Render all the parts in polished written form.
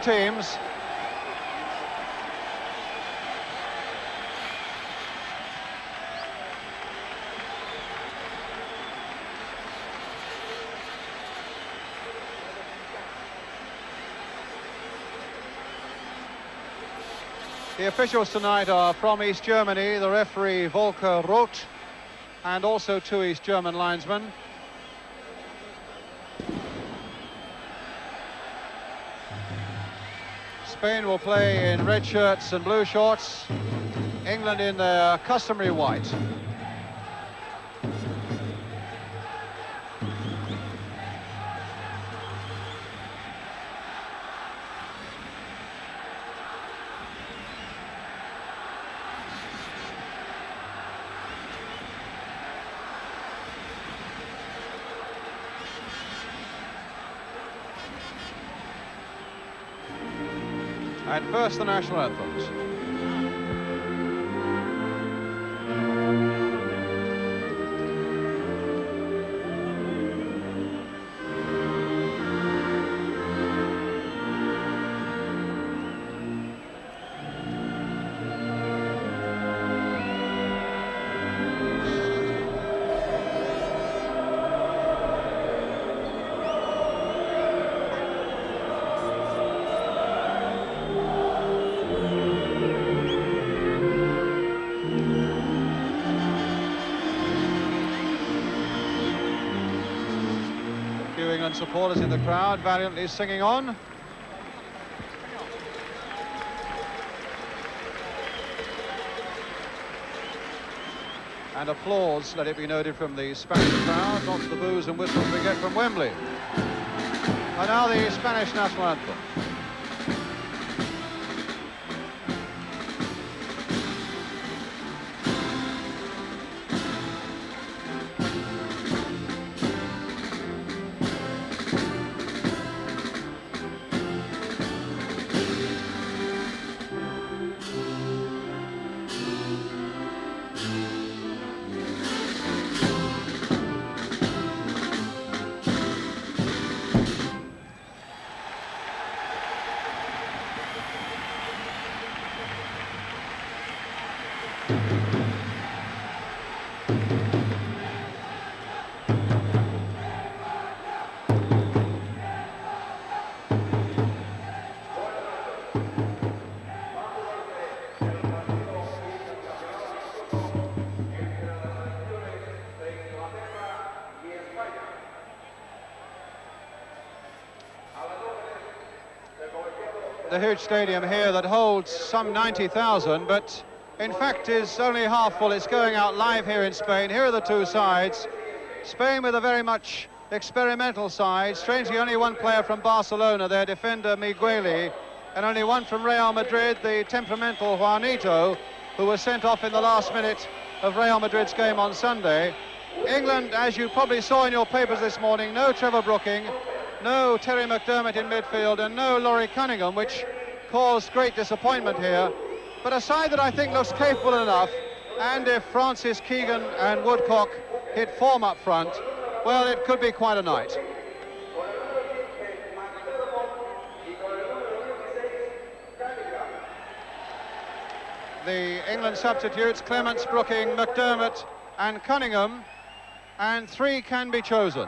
teams. The officials tonight are from East Germany, the referee Volker Roth, and also two East German linesmen. Spain will play in red shirts and blue shorts, England in their customary white. And first, the national anthems. England supporters in the crowd valiantly singing on. And applause, let it be noted, from the Spanish crowd, not the boos and whistles we get from Wembley. And now the Spanish national anthem. The huge stadium here that holds some 90,000, but in fact is only half full. It's going out live here in Spain. Here are the two sides. Spain with a very much experimental side. Strangely, only one player from Barcelona, their defender Migueli, and only one from Real Madrid, the temperamental Juanito, who was sent off in the last minute of Real Madrid's game on Sunday. England, as you probably saw in your papers this morning, no Trevor Brooking, no Terry McDermott in midfield, and no Laurie Cunningham, which caused great disappointment here. But a side that I think looks capable enough, and if Francis Keegan and Woodcock hit form up front, well, it could be quite a night. The England substitutes: Clements, Brooking, McDermott and Cunningham, and three can be chosen.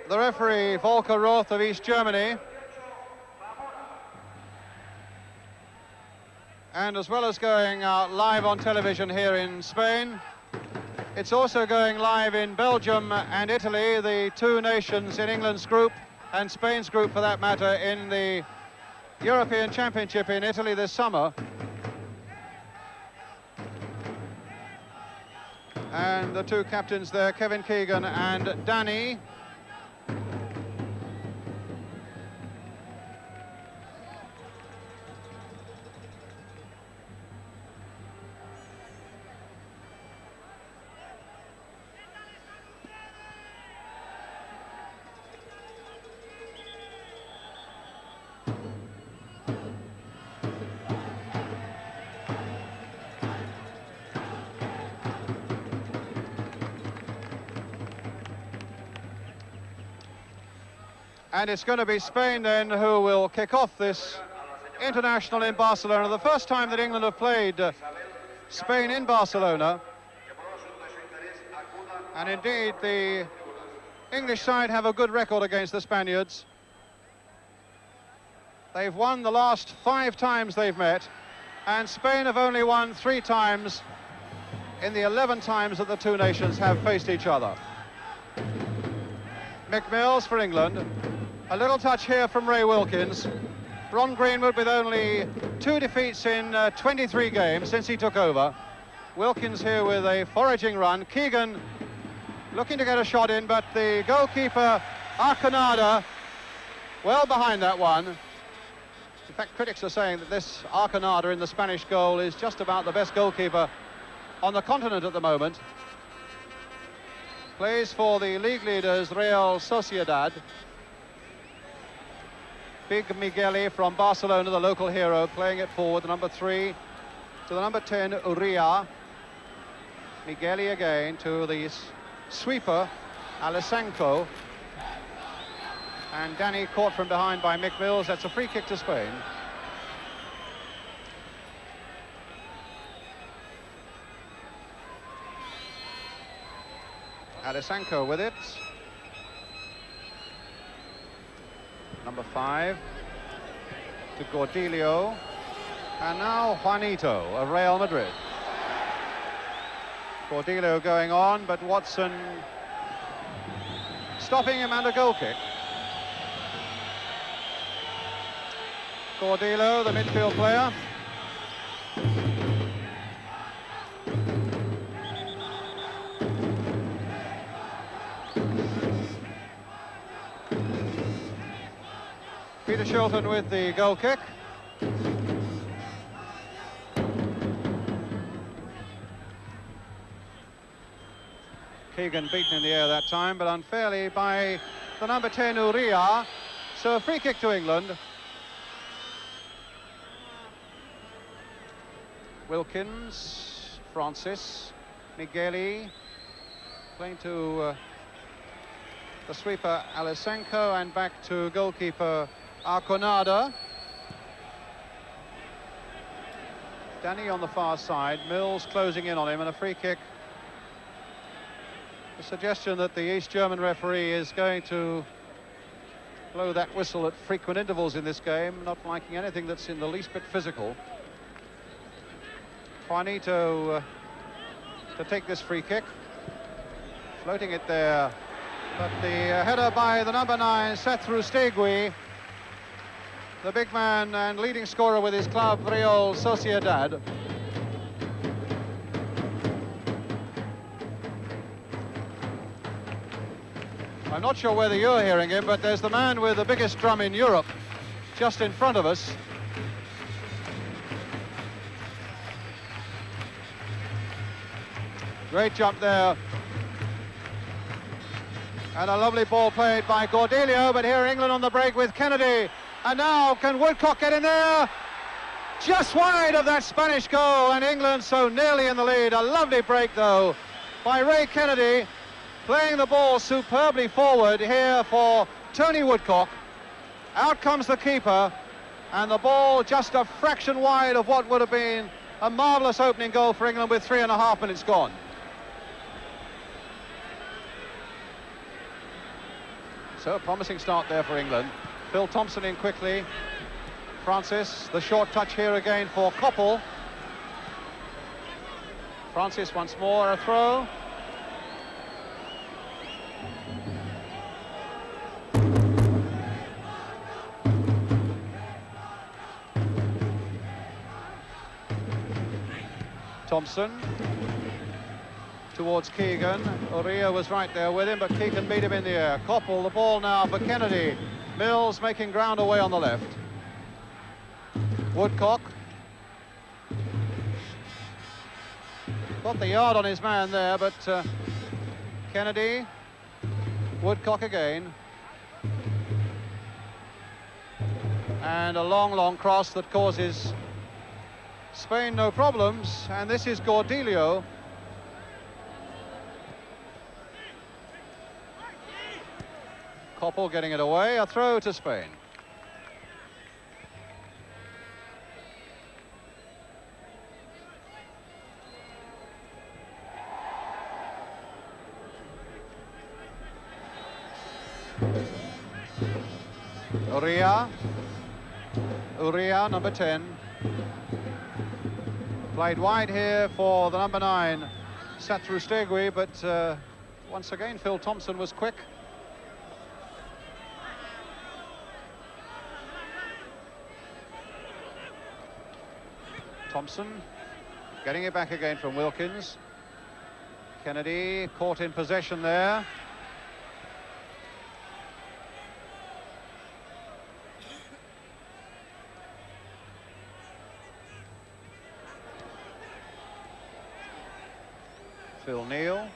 The referee, Volker Roth of East Germany. And as well as going live on television here in Spain, it's also going live in Belgium and Italy, the two nations in England's group, and Spain's group for that matter, in the European Championship in Italy this summer. And the two captains there, Kevin Keegan and Danny. And it's going to be Spain then who will kick off this international in Barcelona. The first time that England have played Spain in Barcelona. And indeed, the English side have a good record against the Spaniards. They've won the last 5 times they've met, and Spain have only won 3 times in the 11 times that the two nations have faced each other. Mick Mills for England. A little touch here from Ray Wilkins. Ron Greenwood with only 2 defeats in 23 games since he took over. Wilkins here with a foraging run. Keegan looking to get a shot in, but the goalkeeper, Arconada, well behind that one. In fact, critics are saying that this Arconada in the Spanish goal is just about the best goalkeeper on the continent at the moment. Plays for the league leaders, Real Sociedad. Big Migueli from Barcelona, the local hero, playing it forward, the number 3 to the number 10, Uria. Migueli again to the sweeper, Alessanco. And Danny caught from behind by Mick Mills. That's a free kick to Spain. Alessanco with it. Number 5 to Gordillo, and now Juanito of Real Madrid. Gordillo going on, but Watson stopping him, and a goal kick. Gordillo, the midfield player. Peter Shilton with the goal kick. Keegan beaten in the air that time, but unfairly by the number 10, Uria. So a free kick to England. Wilkins, Francis, Migueli, playing to the sweeper Alessanco, and back to goalkeeper Arconada. Danny on the far side, Mills closing in on him, and a free kick. A suggestion that the East German referee is going to blow that whistle at frequent intervals in this game, not liking anything that's in the least bit physical. Juanito to take this free kick, floating it there, but the header by the number 9, Seth Rustegui, the big man and leading scorer with his club, Real Sociedad. I'm not sure whether you're hearing him, but there's the man with the biggest drum in Europe just in front of us. Great jump there. And a lovely ball played by Gordillo, but here England on the break with Kennedy. And now can Woodcock get in there? Just wide of that Spanish goal, and England so nearly in the lead. A lovely break though by Ray Kennedy, playing the ball superbly forward here for Tony Woodcock. Out comes the keeper, and the ball just a fraction wide of what would have been a marvellous opening goal for England with 3.5 minutes gone. So a promising start there for England. Phil Thompson in quickly. Francis, the short touch here again for Koppel. Francis once more, a throw. Thompson. towards Keegan. Uria was right there with him, but Keegan beat him in the air. Koppel, the ball now for Kennedy. Mills making ground away on the left. Woodcock. Got the yard on his man there, but Kennedy. Woodcock again. And a long cross that causes Spain no problems, and this is Gordillo. Koppel getting it away, a throw to Spain. Uria, number 10. Played wide here for the number 9, Satrustegui, but once again Phil Thompson was quick. Thompson getting it back again from Wilkins. Kennedy caught in possession there. Phil Neal.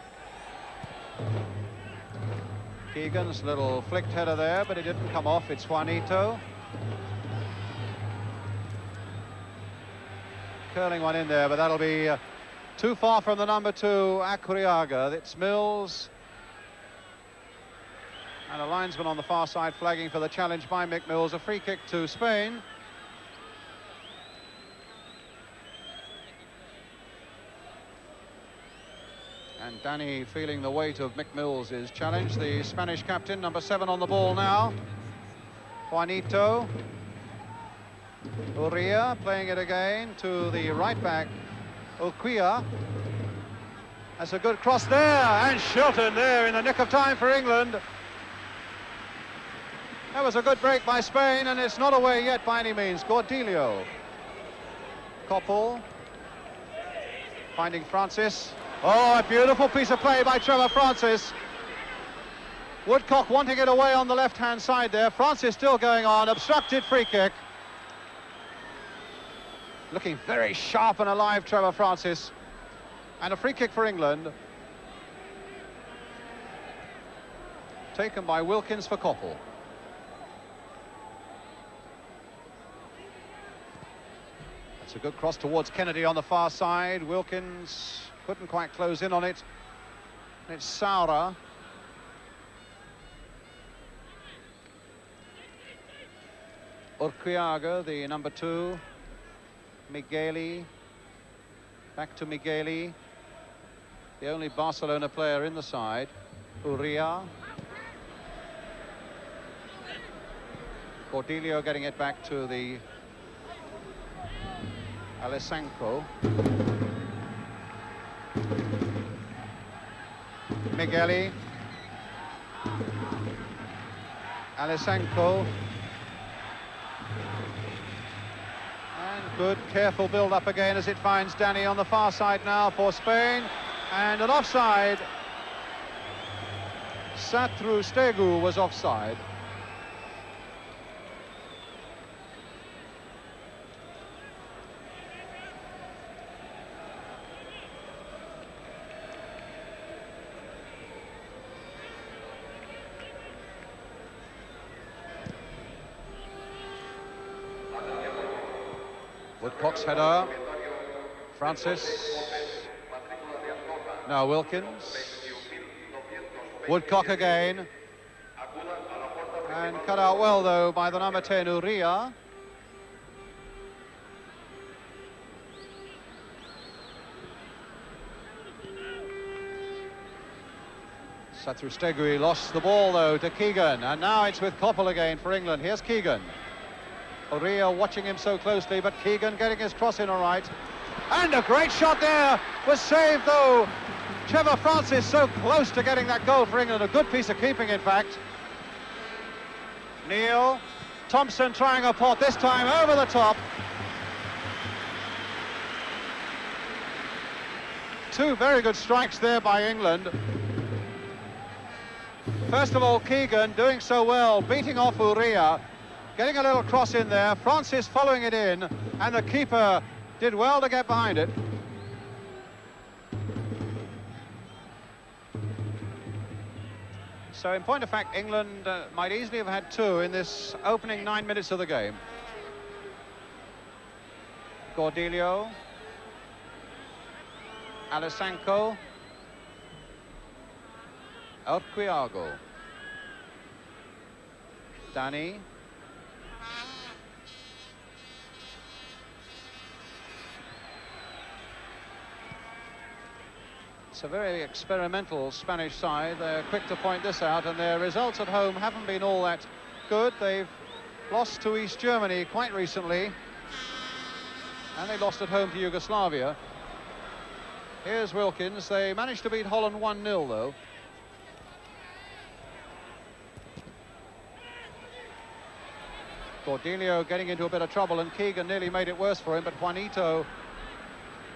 Keegan's little flicked header there, but it didn't come off. It's Juanito. Curling one in there, but that'll be too far from the number 2, Acuriaga. It's Mills. And a linesman on the far side flagging for the challenge by Mick Mills. A free kick to Spain. And Danny feeling the weight of Mick Mills' challenge. The Spanish captain, number 7 on the ball now. Juanito. Uria playing it again to the right back, Uquia. That's a good cross there, and Shilton there in the nick of time for England. That was a good break by Spain, and it's not away yet by any means. Gordillo. Koppel. Finding Francis. Oh, a beautiful piece of play by Trevor Francis. Woodcock wanting it away on the left-hand side there. Francis still going on, obstructed free kick. Looking very sharp and alive, Trevor Francis. And a free kick for England. Taken by Wilkins for Koppel. That's a good cross towards Kennedy on the far side. Wilkins couldn't quite close in on it. It's Saura. Urquiaga, the number 2. Migueli. Back to Migueli. The only Barcelona player in the side. Uria. Gordillo getting it back to the Alessanco. Migueli. Alessanco. And good, careful build-up again as it finds Danny on the far side now for Spain. And an offside. Satrustegui was offside. Woodcock's header. Francis. Now Wilkins. Woodcock again. And cut out well, though, by the number 10, Uria. Satrustegui lost the ball, though, to Keegan. And now it's with Koppel again for England. Here's Keegan. Uria watching him so closely, but Keegan getting his cross in all right. And a great shot there, was saved though. Trevor Francis so close to getting that goal for England. A good piece of keeping, in fact. Neal. Thompson trying a pot, this time over the top. Two very good strikes there by England. First of all, Keegan doing so well, beating off Uria, getting a little cross in there, Francis following it in, and the keeper did well to get behind it. So in point of fact, England might easily have had two in this opening 9 minutes of the game. Cordelio, Alessanco, Elquiago, Dani, it's a very experimental Spanish side. They're quick to point this out, and their results at home haven't been all that good. They've lost to East Germany quite recently, and they lost at home to Yugoslavia. Here's Wilkins. They managed to beat Holland 1-0 though. Cordelio getting into a bit of trouble, and Keegan nearly made it worse for him, but Juanito,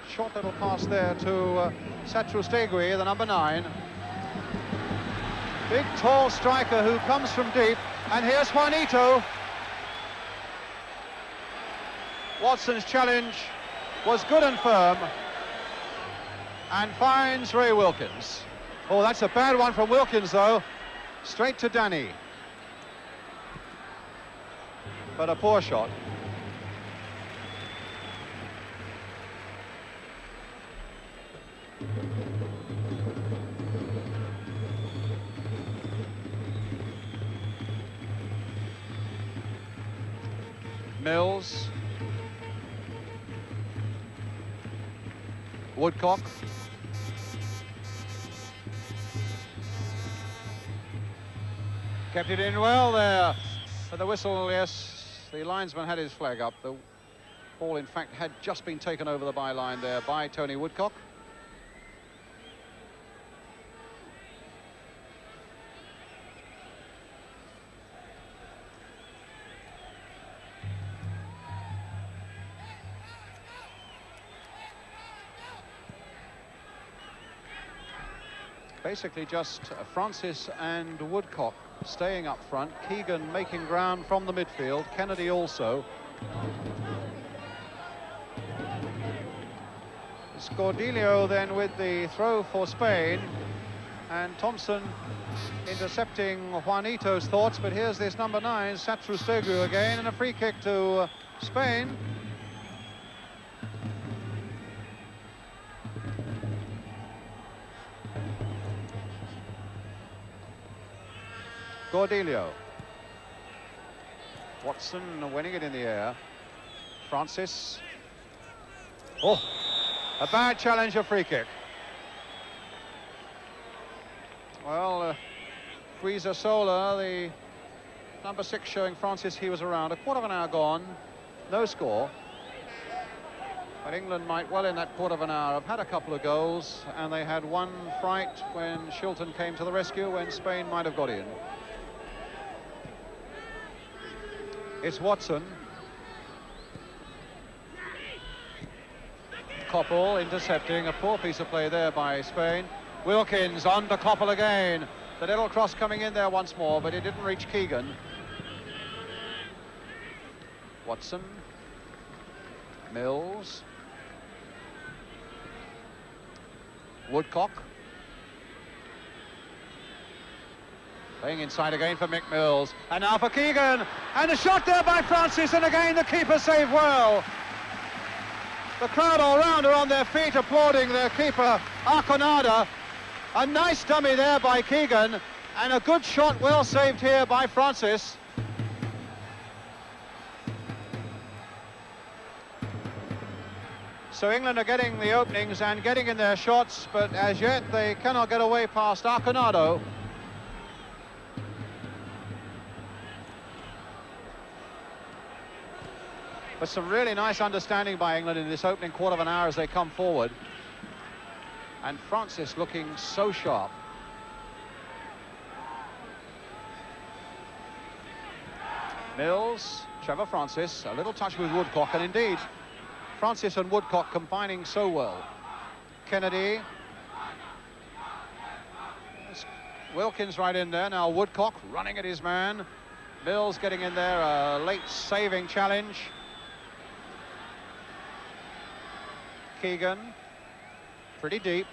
short little pass there to Satrustegui, the number 9. Big tall striker who comes from deep, and here's Juanito. Watson's challenge was good and firm, and finds Ray Wilkins. Oh, that's a bad one from Wilkins though. Straight to Dani. But a poor shot. Mills. Woodcock. Kept it in well there. For the whistle, yes, the linesman had his flag up. The ball, in fact, had just been taken over the byline there by Tony Woodcock. Basically just Francis and Woodcock staying up front, Keegan making ground from the midfield, Kennedy also. Cordelio then with the throw for Spain, and Thompson intercepting Juanito's thoughts, but here's this number 9, Satrustegui again, and a free kick to Spain. Cordelio. Watson winning it in the air. Francis. Oh, a bad challenge, a free kick. Well, Guizasola, the number 6, showing Francis he was around. A quarter of an hour gone, no score. But England might well in that quarter of an hour have had a couple of goals, and they had one fright when Shilton came to the rescue, when Spain might have got in. It's Watson. Koppel intercepting, a poor piece of play there by Spain. Wilkins on to Koppel again. The little cross coming in there once more, but it didn't reach Keegan. Watson. Mills. Woodcock. Playing inside again for Mick Mills. And now for Keegan. And a shot there by Francis, and again the keeper saved well. The crowd all round are on their feet applauding their keeper, Arconada. A nice dummy there by Keegan, and a good shot well saved here by Francis. So England are getting the openings and getting in their shots, but as yet they cannot get away past Arconado. But some really nice understanding by England in this opening quarter of an hour as they come forward. And Francis looking so sharp. Mills, Trevor Francis, a little touch with Woodcock, and indeed, Francis and Woodcock combining so well. Kennedy. Wilkins right in there. Now Woodcock running at his man. Mills getting in there, a late saving challenge. Keegan, pretty deep.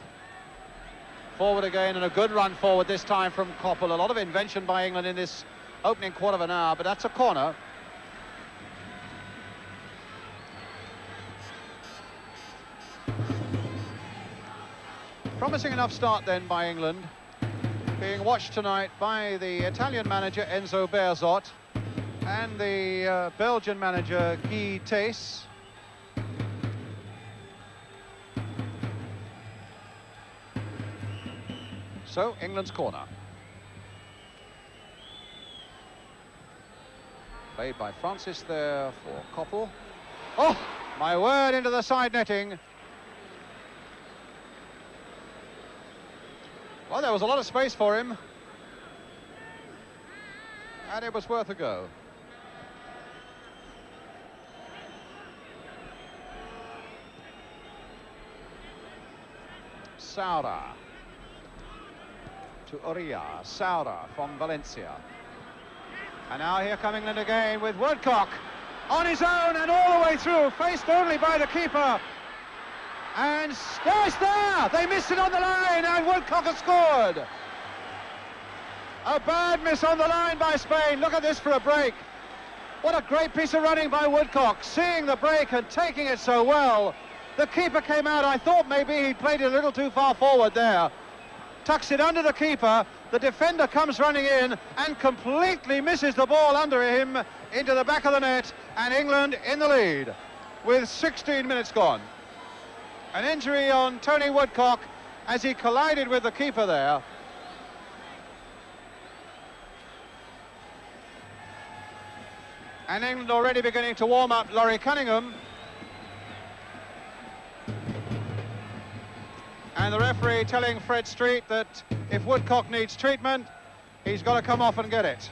Forward again, and a good run forward this time from Koppel. A lot of invention by England in this opening quarter of an hour, but that's a corner. Promising enough start then by England, being watched tonight by the Italian manager Enzo Bearzot and the Belgian manager Guy Thys. So, England's corner. Played by Francis there for Koppel. Oh, my word, into the side netting. Well, there was a lot of space for him. And it was worth a go. Saura. To Uria. Saura from Valencia. And now here come England again with Woodcock on his own and all the way through, faced only by the keeper. And there's there! They missed it on the line, and Woodcock has scored. A bad miss on the line by Spain. Look at this for a break. What a great piece of running by Woodcock, seeing the break and taking it so well. The keeper came out. I thought maybe he played it a little too far forward there. Tucks it under the keeper. The defender comes running in and completely misses the ball under him into the back of the net, and England in the lead with 16 minutes gone. An injury on Tony Woodcock as he collided with the keeper there. And England already beginning to warm up. Laurie Cunningham. And the referee telling Fred Street that if Woodcock needs treatment, he's got to come off and get it.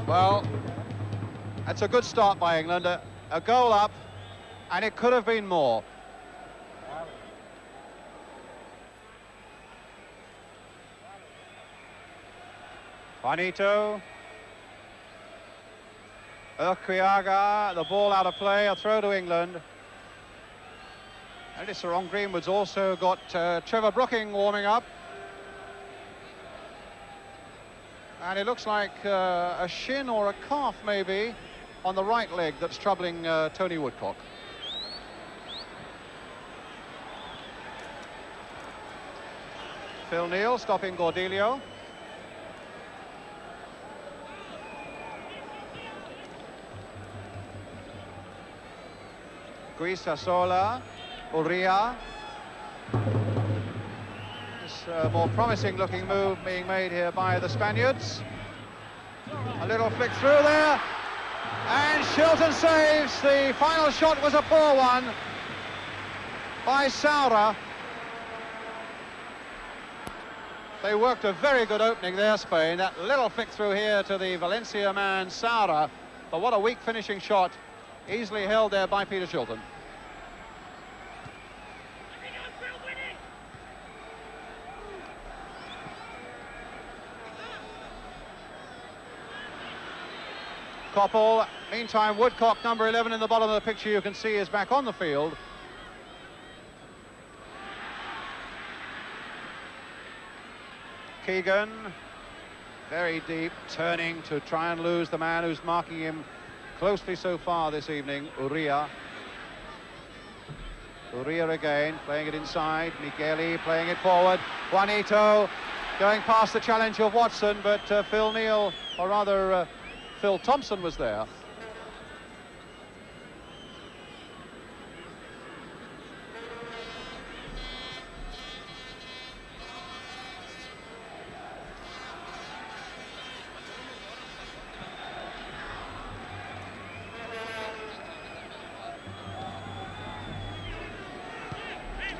Well, that's a good start by England. A goal up. And it could have been more. Juanito. Urquiaga, the ball out of play, a throw to England. And Ron Greenwood's also got Trevor Brooking warming up. And it looks like a shin or a calf maybe on the right leg that's troubling Tony Woodcock. Phil Neal stopping Gordilio. Guisasola, Uria. This more promising looking move being made here by the Spaniards. A little flick through there. And Shilton saves. The final shot was a poor one by Saura. They worked a very good opening there, Spain. That little flick through here to the Valencia man, Saura. But what a weak finishing shot. Easily held there by Peter Shilton. Koppel. Meantime, Woodcock, number 11 in the bottom of the picture, you can see is back on the field. Keegan, very deep, turning to try and lose the man who's marking him closely so far this evening, Uria. Uria again, playing it inside. Micheli playing it forward. Juanito going past the challenge of Watson, but Phil Neal, or rather Phil Thompson was there.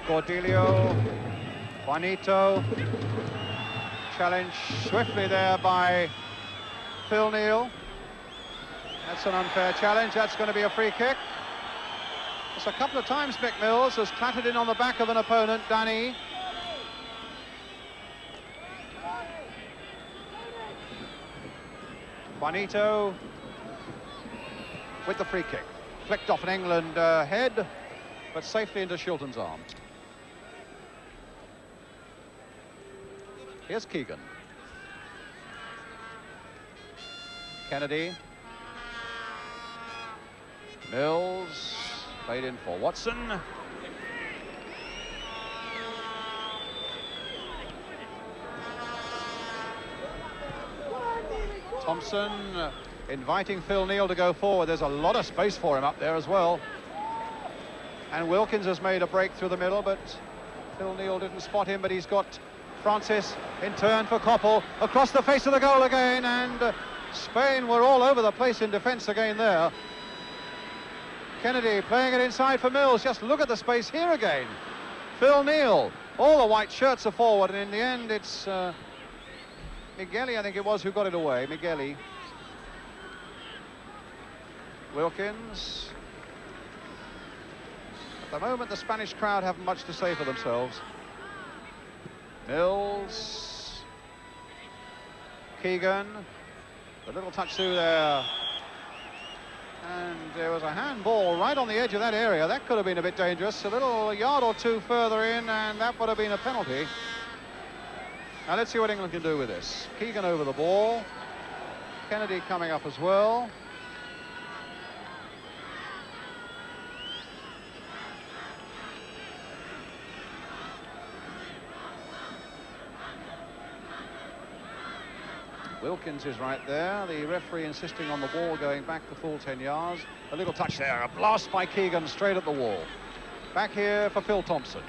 Gordilio, Juanito, challenged swiftly there by Phil Neal. That's an unfair challenge. That's going to be a free kick. a couple of times Mick Mills has clattered in on the back of an opponent, Danny. Juanito with the free kick. Flicked off an England head, but safely into Shilton's arm. Here's Keegan. Kennedy. Mills. Played in for Watson. Thompson inviting Phil Neal to go forward. There's a lot of space for him up there as well. And Wilkins has made a break through the middle, but Phil Neal didn't spot him, but he's got Francis in turn for Koppel. Across the face of the goal again, and Spain were all over the place in defence again there. Kennedy playing it inside for Mills. Just look at the space here again. Phil Neal. All the white shirts are forward, and in the end it's Migueli, I think it was, who got it away. Migueli. Wilkins. At the moment, the Spanish crowd haven't much to say for themselves. Mills. Keegan. A little touch through there. And there was a handball right on the edge of that area. That could have been a bit dangerous. A little yard or two further in, and that would have been a penalty. Now let's see what England can do with this. Keegan over the ball. Kennedy coming up as well. Wilkins is right there. The referee insisting on the ball going back the full 10 yards. A little touch there. A blast by Keegan straight at the wall. Back here for Phil Thompson.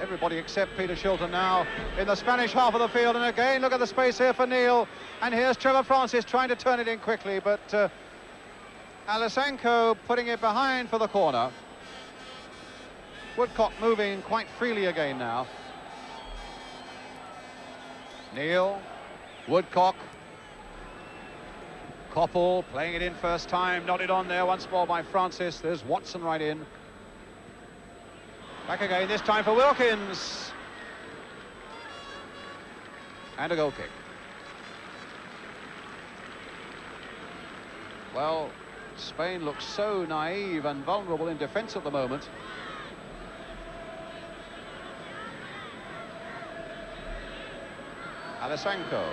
Everybody except Peter Shilton now in the Spanish half of the field. And again, look at the space here for Neal. And here's Trevor Francis trying to turn it in quickly, but Alessanco putting it behind for the corner. Woodcock moving quite freely again now. Neal, Woodcock. Koppel playing it in first time, nodded on there once more by Francis. There's Watson right in. Back again, this time for Wilkins. And a goal kick. Well, Spain looks so naive and vulnerable in defence at the moment. Alessanco.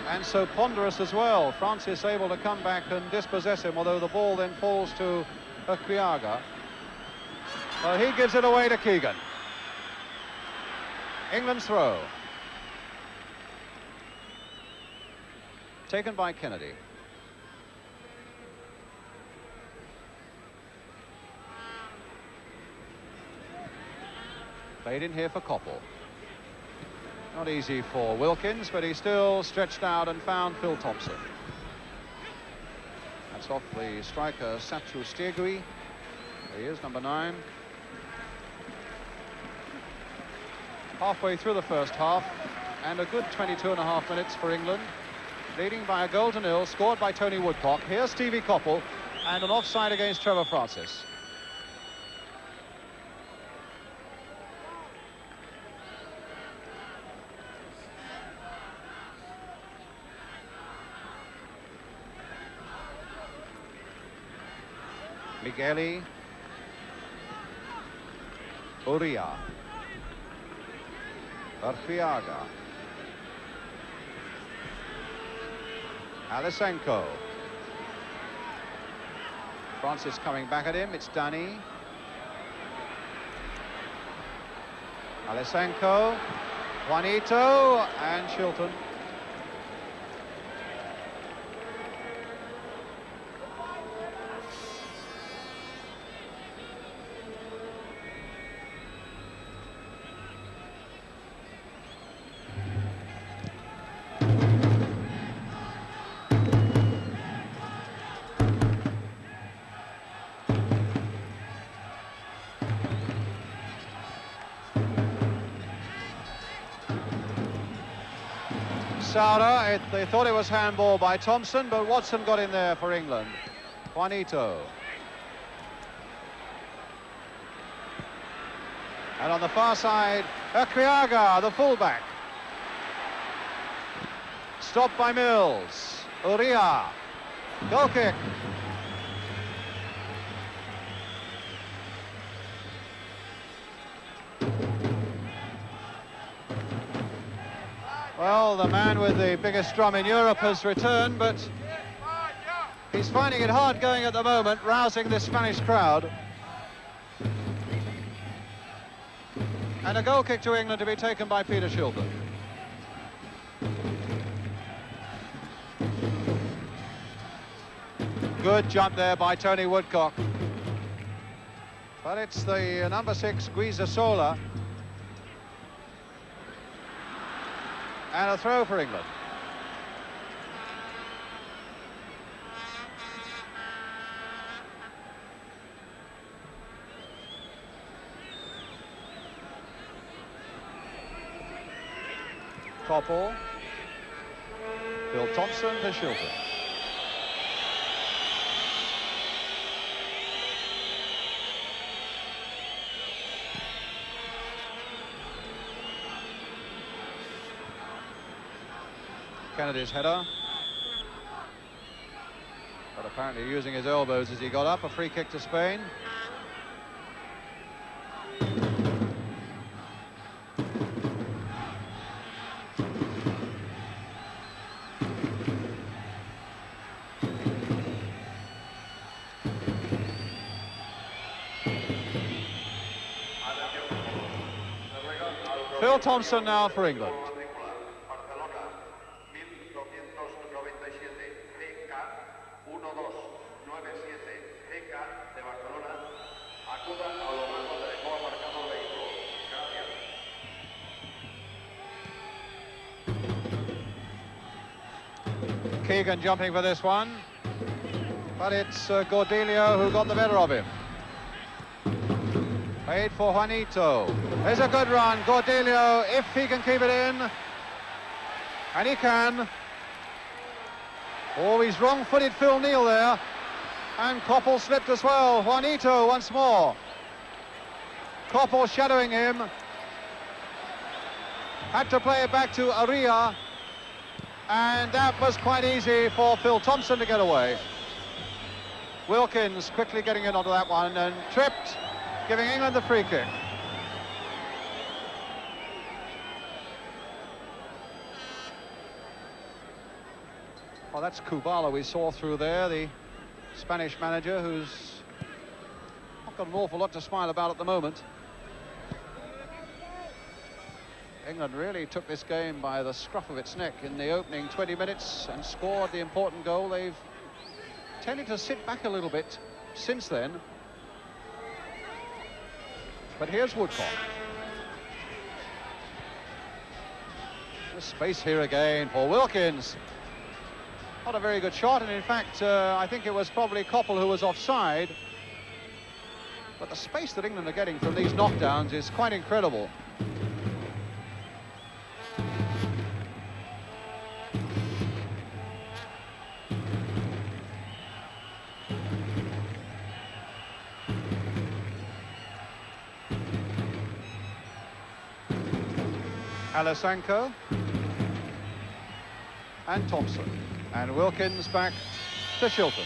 And so ponderous as well. Francis able to come back and dispossess him, although the ball then falls to Quiaga. Well, he gives it away to Keegan. England's throw. Taken by Kennedy. Played in here for Koppel. Not easy for Wilkins, but he still stretched out and found Phil Thompson. That's off the striker, Satru Stiegui. There he is, number 9. Halfway through the first half, and a good 22.5 minutes for England. Leading by a goal to nil, scored by Tony Woodcock. Here's Stevie Koppel, and an offside against Trevor Francis. Migueli. Uria. Quiaga. Alessanco. Francis coming back at him. It's Danny. Alessanco. Juanito and Shilton. Sauer, they thought it was handball by Thompson, but Watson got in there for England. Juanito. And on the far side, Kriaga, the fullback. Stopped by Mills. Uria. Goal kick. Well, the man with the biggest drum in Europe has returned, but he's finding it hard going at the moment, rousing this Spanish crowd. And a goal kick to England to be taken by Peter Shilton. Good jump there by Tony Woodcock. But it's the number 6, Guizasola. And a throw for England. Koppel. Phil Thompson to Shilton. Kennedy's header. But apparently using his elbows as he got up. A free kick to Spain. Phil Thompson now for England. Keegan jumping for this one, but it's Cordelia who got the better of him. Paid for Juanito. There's a good run, Cordelia, if he can keep it in. And he can. Oh, he's wrong-footed Phil Neal there. And Koppel slipped as well. Juanito once more. Koppel shadowing him. Had to play it back to Aria. And that was quite easy for Phil Thompson to get away. Wilkins quickly getting in onto that one and tripped, giving England the free kick. Well, that's Kubala we saw through there, the Spanish manager, who's not got an awful lot to smile about at the moment. England really took this game by the scruff of its neck in the opening 20 minutes and scored the important goal. They've tended to sit back a little bit since then. But here's Woodcock. There's space here again for Wilkins. Not a very good shot, and in fact, I think it was probably Koppel who was offside. But the space that England are getting from these knockdowns is quite incredible. Alasanko and Thompson, and Wilkins back to Shilton.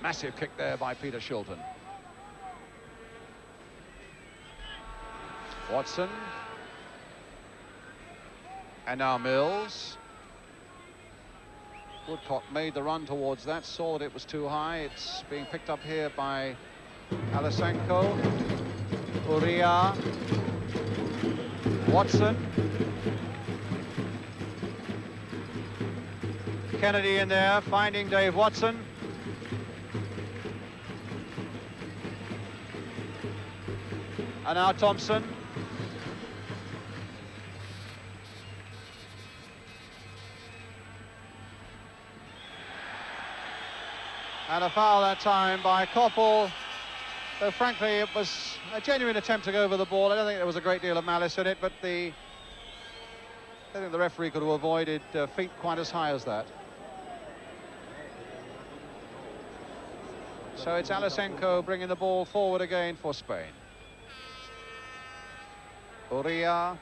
Massive kick there by Peter Shilton. Watson. And now Mills. Woodcock made the run towards that, saw that it was too high. It's being picked up here by Alasanko. Uria. Watson. Kennedy in there, finding Dave Watson. And now Thompson. And a foul that time by Koppel, though frankly it was A genuine attempt to go over the ball. I don't think there was a great deal of malice in it, but I don't think the referee could have avoided feet quite as high as that. So it's Alisenko bringing the ball forward again for Spain. Uria.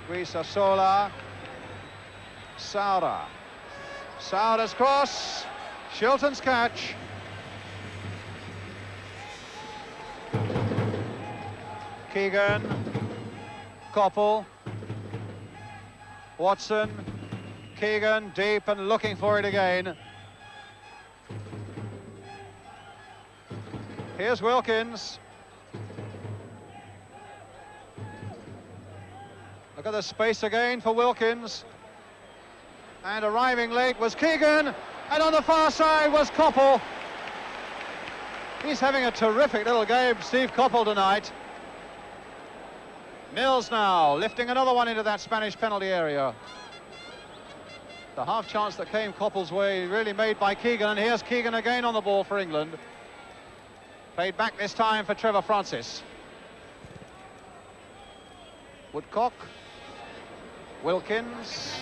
Guisasola. Saura. Saura's cross. Shilton's catch. Keegan. Koppel. Watson. Keegan deep and looking for it again. Here's Wilkins. Look at the space again for Wilkins. And arriving late was Keegan. And on the far side was Koppel. He's having a terrific little game, Steve Koppel, tonight. Mills now lifting another one into that Spanish penalty area. The half chance that came Koppel's way really made by Keegan. And here's Keegan again on the ball for England. Played back this time for Trevor Francis. Woodcock. Wilkins.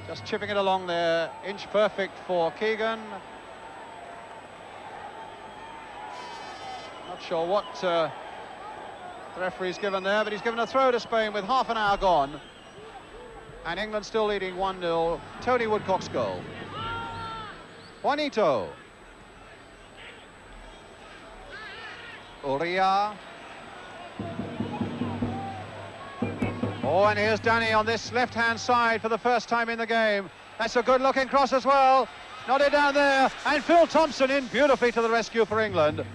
Just chipping it along there. Inch perfect for Keegan. Not sure what the referee's given there, but he's given a throw to Spain with half an hour gone. And England still leading 1-0. Tony Woodcock's goal. Juanito. Uria. Oh, and here's Danny on this left-hand side for the first time in the game. That's a good-looking cross as well. Nodded down there, and Phil Thompson in beautifully to the rescue for England.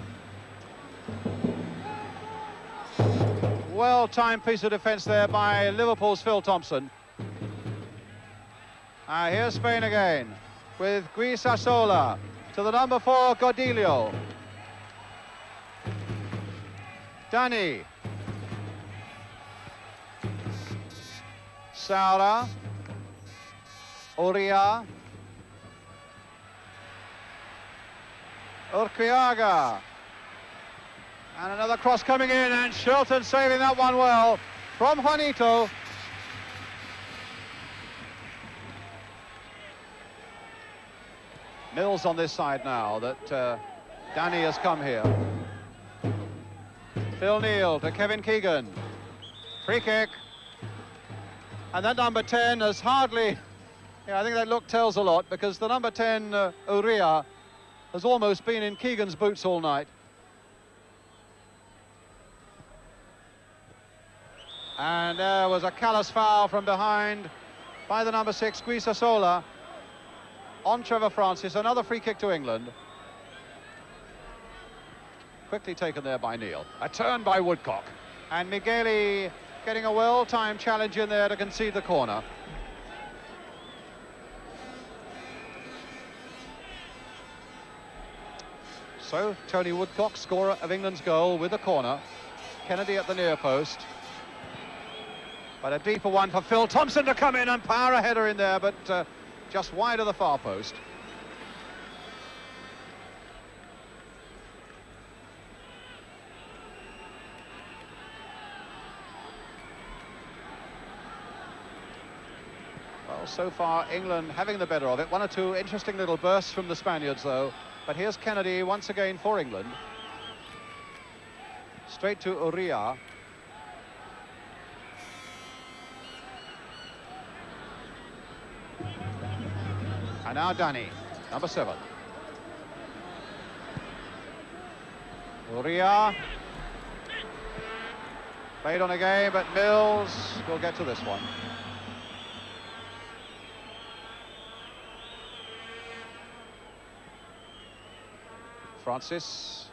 Well-timed piece of defence there by Liverpool's Phil Thompson. Here's Spain again with Guisasola to the number 4, Godilio. Danny. Saura. Uria. Urquiaga. And another cross coming in, and Shilton saving that one well from Juanito. Mills on this side now that Danny has come here. Phil Neal to Kevin Keegan. Free kick. And that number 10 has hardly... Yeah, I think that look tells a lot, because the number 10, Uria, has almost been in Keegan's boots all night. And there was a callous foul from behind by the number 6, Guisasola, on Trevor Francis. Another free kick to England. Quickly taken there by Neal. A turn by Woodcock. And Migueli getting a well-timed challenge in there to concede the corner. So, Tony Woodcock, scorer of England's goal, with the corner. Kennedy at the near post. But a deeper one for Phil Thompson to come in and power a header in there, but just wide of the far post. Well, so far, England having the better of it. One or two interesting little bursts from the Spaniards, though. But here's Kennedy once again for England. Straight to Uria. And now Danny, number 7. Uria. Played on again, but Mills will get to this one. Francis,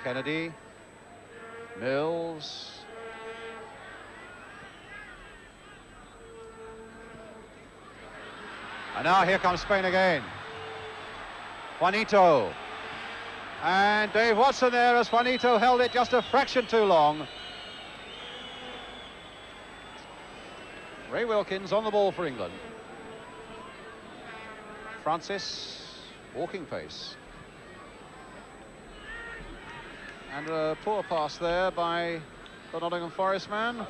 Kennedy, Mills. And now here comes Spain again. Juanito. And Dave Watson there as Juanito held it just a fraction too long. Ray Wilkins on the ball for England. Francis, walking pace. And a poor pass there by the Nottingham Forest man.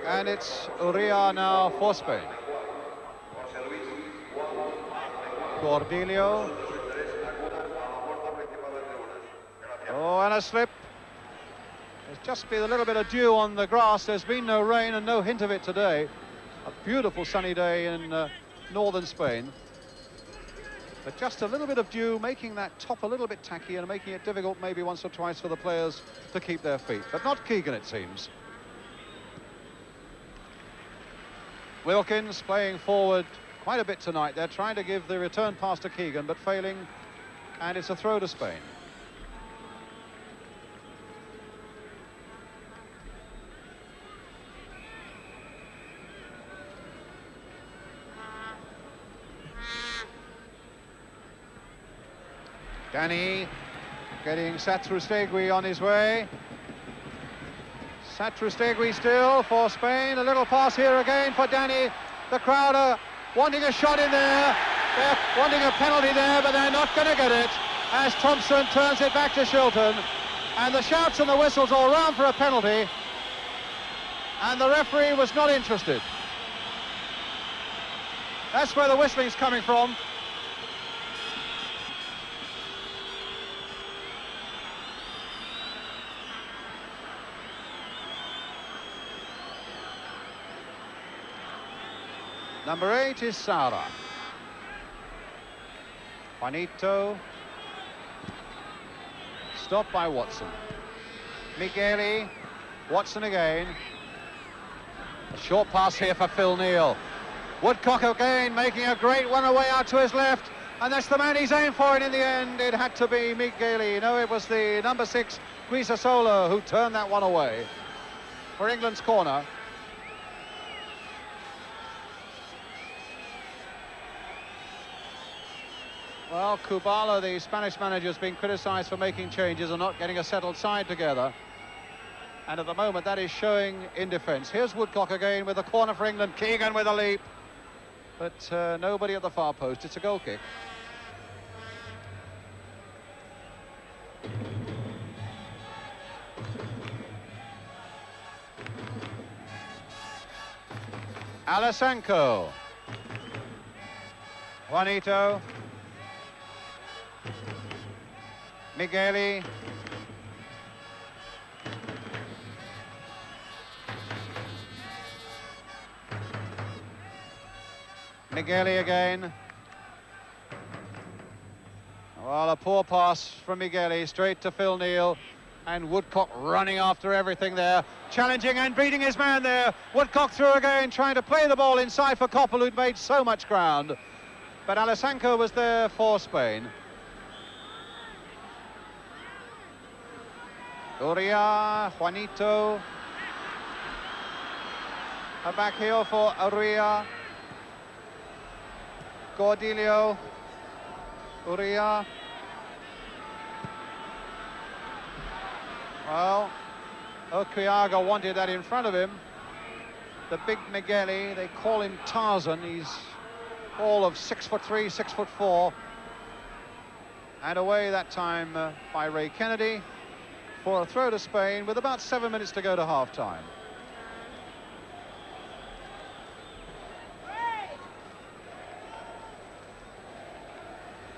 And it's Uria now for Spain. Cordelio. Oh, and a slip. There's just been a little bit of dew on the grass. There's been no rain and no hint of it today. A beautiful sunny day in northern Spain. But just a little bit of dew, making that top a little bit tacky and making it difficult maybe once or twice for the players to keep their feet. But not Keegan, it seems. Wilkins playing forward quite a bit tonight. They're trying to give the return pass to Keegan, but failing. And it's a throw to Spain. Danny getting Satrustegui on his way. Satrustegui still for Spain. A little pass here again for Danny. The crowd are wanting a shot in there. They're wanting a penalty there, but they're not going to get it as Thompson turns it back to Shilton. And the shouts and the whistles all round for a penalty. And the referee was not interested. That's where the whistling's coming from. Number 8 is Sara. Juanito. Stopped by Watson. Migueli. Watson again. A short pass here for Phil Neal. Woodcock again making a great one away out to his left. And that's the man he's aimed for, and in the end it had to be Migueli. No, it was the number 6, Guisasola, who turned that one away for England's corner. Well, Kubala, the Spanish manager, has been criticised for making changes and not getting a settled side together. And at the moment, that is showing in defence. Here's Woodcock again with a corner for England. Keegan with a leap. But nobody at the far post. It's a goal kick. Alasanko. Juanito. Migueli. Migueli again. Well, a poor pass from Migueli straight to Phil Neal, and Woodcock running after everything there, challenging and beating his man there. Woodcock through again, trying to play the ball inside for Koppel, who'd made so much ground. But Alasanko was there for Spain. Uria, Juanito. A back heel for Uria. Cordelio. Uria. Well, Okiaga wanted that in front of him. The big Migueli, they call him Tarzan. He's all of 6'3", 6'4". And away that time by Ray Kennedy for a throw to Spain with about 7 minutes to go to half-time.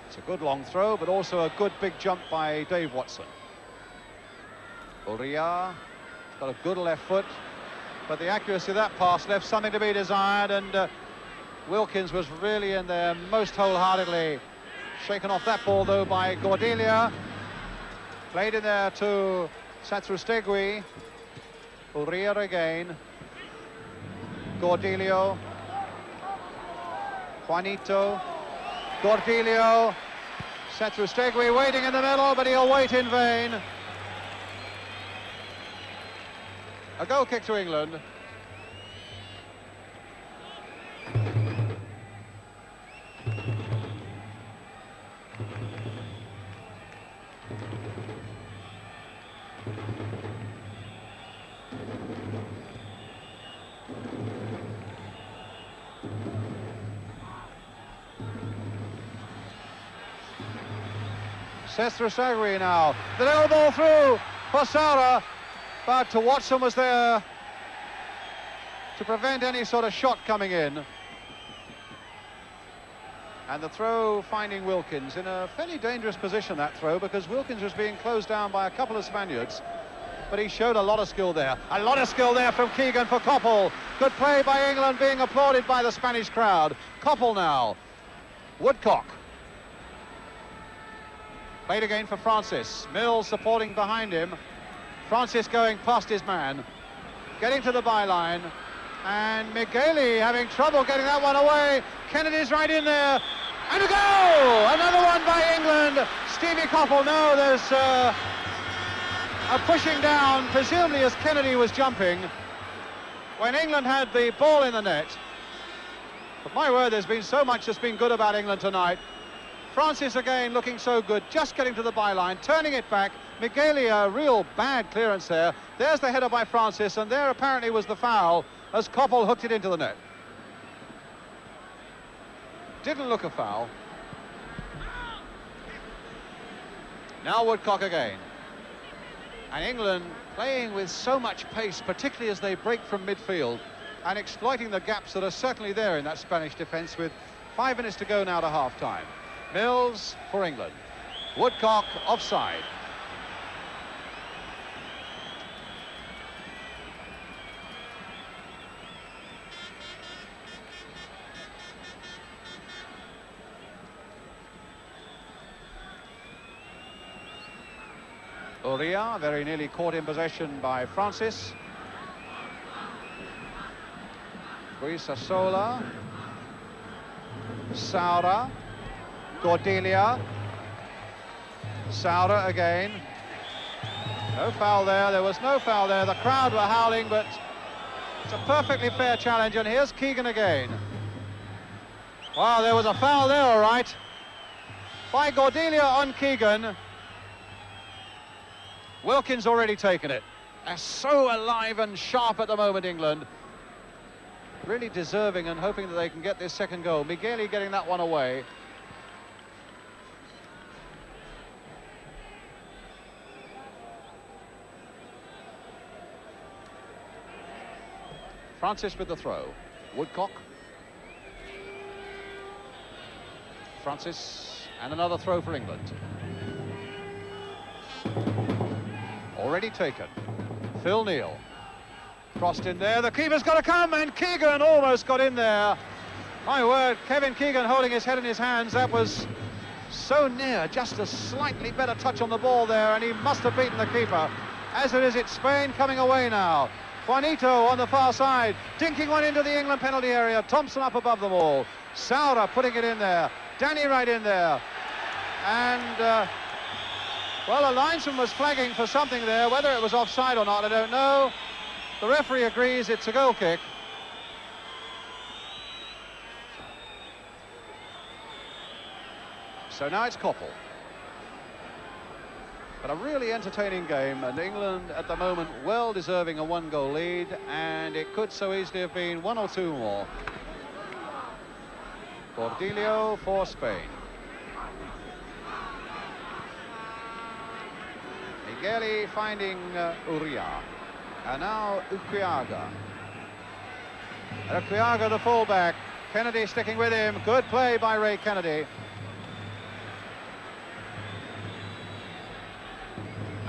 It's a good long throw, but also a good big jump by Dave Watson. Uria got a good left foot, but the accuracy of that pass left something to be desired, and Wilkins was really in there most wholeheartedly. Shaken off that ball, though, by Cordelia. Played in there to Satrustegui. Uria again. Cordelio. Juanito. Cordelio. Satrustegui waiting in the middle, but he'll wait in vain. A goal kick to England. Sestre now. The little ball through for Saura, but Watson was there to prevent any sort of shot coming in. And the throw finding Wilkins in a fairly dangerous position, that throw, because Wilkins was being closed down by a couple of Spaniards. But he showed a lot of skill there. A lot of skill there from Keegan for Koppel. Good play by England, being applauded by the Spanish crowd. Koppel now. Woodcock. Played again for Francis. Mills supporting behind him. Francis going past his man. Getting to the byline. And Migueli having trouble getting that one away. Kennedy's right in there. And a goal! Another one by England. Stevie Koppel. No, there's a pushing down, presumably as Kennedy was jumping, when England had the ball in the net. But my word, there's been so much that's been good about England tonight. Francis again looking so good, just getting to the byline, turning it back. Migueli, a real bad clearance there. There's the header by Francis, and there apparently was the foul as Koppel hooked it into the net. Didn't look a foul. Now Woodcock again. And England playing with so much pace, particularly as they break from midfield and exploiting the gaps that are certainly there in that Spanish defence, with 5 minutes to go now to half-time. Mills for England. Woodcock offside. Uria very nearly caught in possession by Francis. Guisasola. Saura. Cordelia. Saura again. No foul there. There was no foul there. The crowd were howling, but it's a perfectly fair challenge. And here's Keegan again. Wow, there was a foul there, all right, by Cordelia on Keegan. Wilkins already taken it. They're so alive and sharp at the moment, England. Really deserving and hoping that they can get this second goal. Migueli getting that one away. Francis with the throw. Woodcock. Francis, and another throw for England. Already taken. Phil Neal. Crossed in there, the keeper's got to come, and Keegan almost got in there. My word, Kevin Keegan holding his head in his hands. That was so near, just a slightly better touch on the ball there, and he must have beaten the keeper. As it is, it's Spain coming away now. Juanito on the far side, dinking one into the England penalty area. Thompson up above them all. Saura putting it in there. Danny right in there. And well, the linesman was flagging for something there. Whether it was offside or not, I don't know. The referee agrees it's a goal kick. So now it's Koppel. But a really entertaining game, and England at the moment well deserving a 1-goal lead, and it could so easily have been 1 or 2 more. Cordelia for Spain. Migueli finding Uria. And now Uquiaga. Uquiaga, the fullback. Kennedy sticking with him. Good play by Ray Kennedy.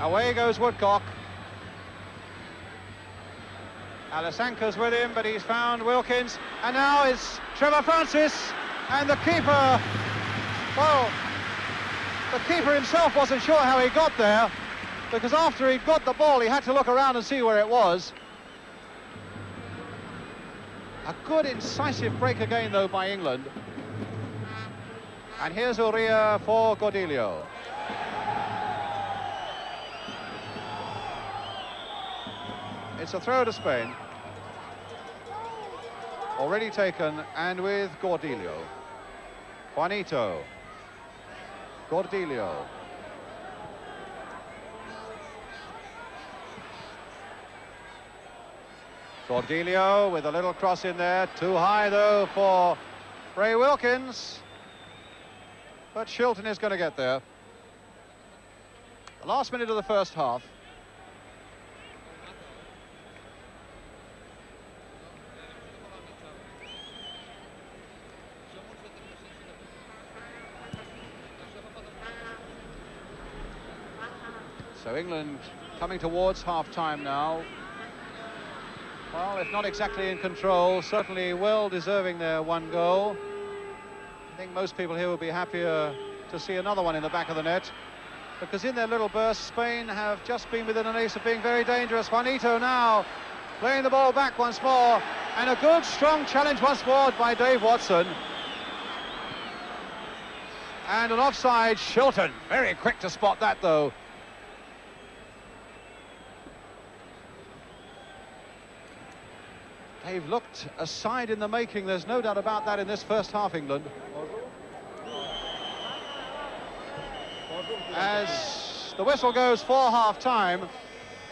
Away goes Woodcock. Alasanka's with him, but he's found Wilkins. And now it's Trevor Francis. And the keeper, well, the keeper himself wasn't sure how he got there, because after he'd got the ball, he had to look around and see where it was. A good, incisive break again, though, by England. And here's Uria for Cordelia. It's a throw to Spain. Already taken, and with Cordelia. Juanito. Cordelia. Cordelia with a little cross in there. Too high, though, for Ray Wilkins. But Shilton is going to get there. Last minute of the first half. So England coming towards half-time now. Well, if not exactly in control, certainly well deserving their one goal. I think most people here will be happier to see another one in the back of the net, because in their little burst, Spain have just been within an ace of being very dangerous. Juanito now playing the ball back once more, and a good, strong challenge once more by Dave Watson. And an offside, Shilton. Very quick to spot that, though. They've looked a side in the making, there's no doubt about that in this first half, England. As the whistle goes for half-time,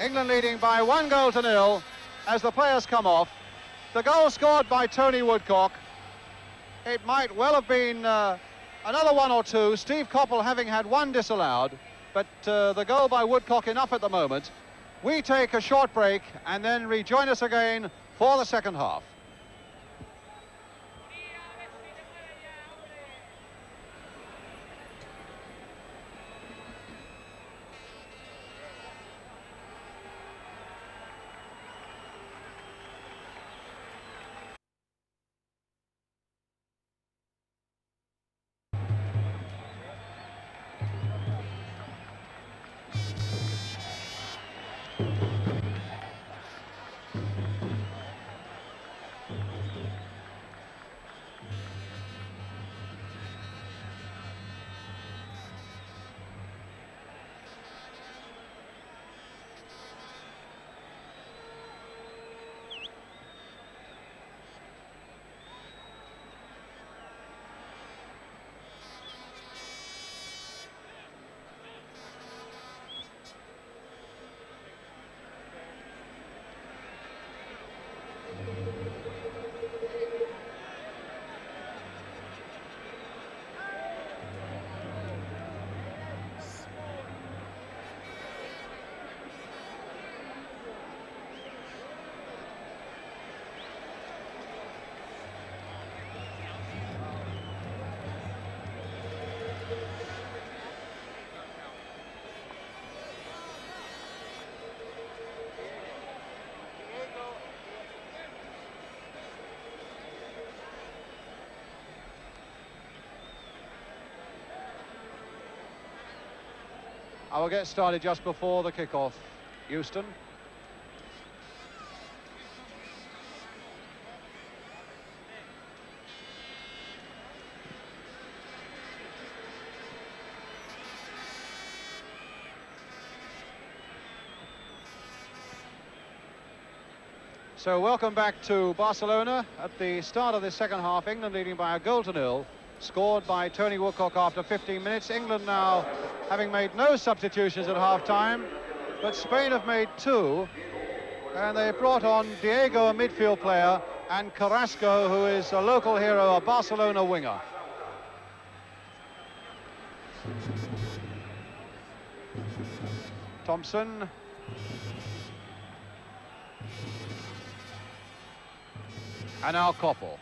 England leading by 1-0 as the players come off. The goal scored by Tony Woodcock. It might well have been another one or two, Steve Coppell having had one disallowed, but the goal by Woodcock enough at the moment. We take a short break and then rejoin us again for the second half. I will get started just before the kickoff. Houston. So welcome back to Barcelona. At the start of the second half, England leading by 1-0, scored by Tony Woodcock after 15 minutes. England now having made no substitutions at half-time, but Spain have made two, and they brought on Diego, a midfield player, and Carrasco, who is a local hero, a Barcelona winger. Thompson. And now Coppell.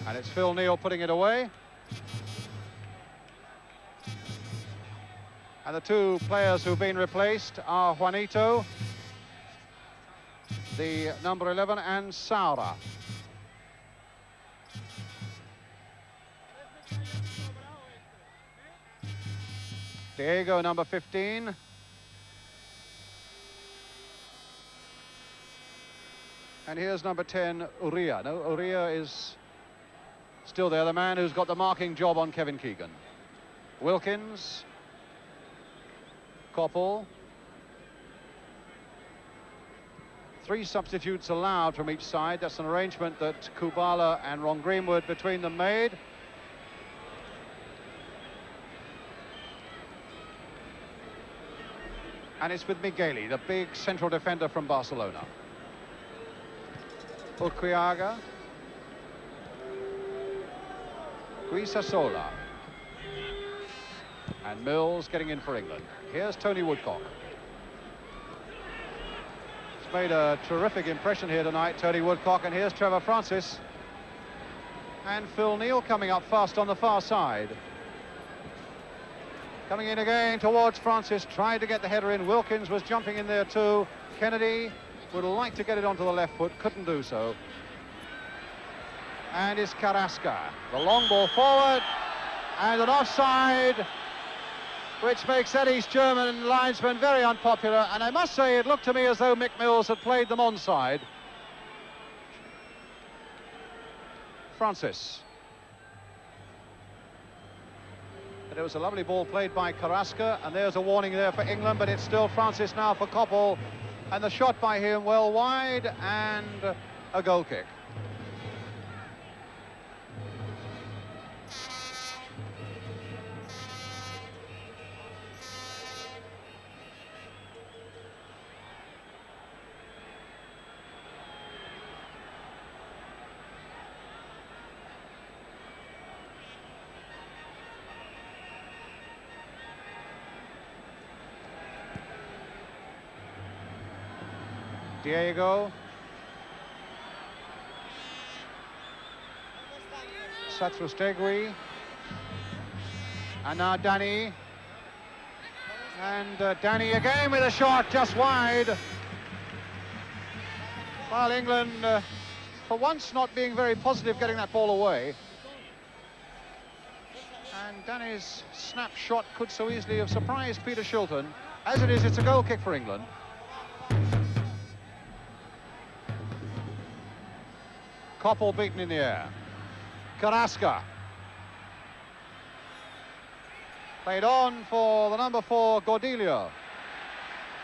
And it's Phil Neal putting it away. And the two players who've been replaced are Juanito, the number 11, and Saura. Diego, number 15. And here's number 10, Uria. No, Uria is still there, the man who's got the marking job on Kevin Keegan. Wilkins. Coppell. 3 substitutes allowed from each side. That's an arrangement that Kubala and Ron Greenwood between them made. And it's with Migueli, the big central defender from Barcelona. Urquiaga. Guisasola. And Mills getting in for England. Here's Tony Woodcock. He's made a terrific impression here tonight, Tony Woodcock, and here's Trevor Francis. And Phil Neal coming up fast on the far side. Coming in again towards Francis, tried to get the header in. Wilkins was jumping in there too. Kennedy would like to get it onto the left foot, couldn't do so. And it's Carrasco. The long ball forward, and an offside, which makes that East German linesman very unpopular. And I must say, it looked to me as though Mick Mills had played them onside. Francis. But it was a lovely ball played by Carrasco, and there's a warning there for England, but it's still Francis now for Koppel. And the shot by him well wide, and a goal kick. Diego. Satrustegui. And now Danny. And Danny again with a shot just wide. While England, for once, not being very positive getting that ball away. And Danny's snap shot could so easily have surprised Peter Shilton. As it is, it's a goal kick for England. Koppel beaten in the air. Carrasco. Played on for the number 4, Gordillo.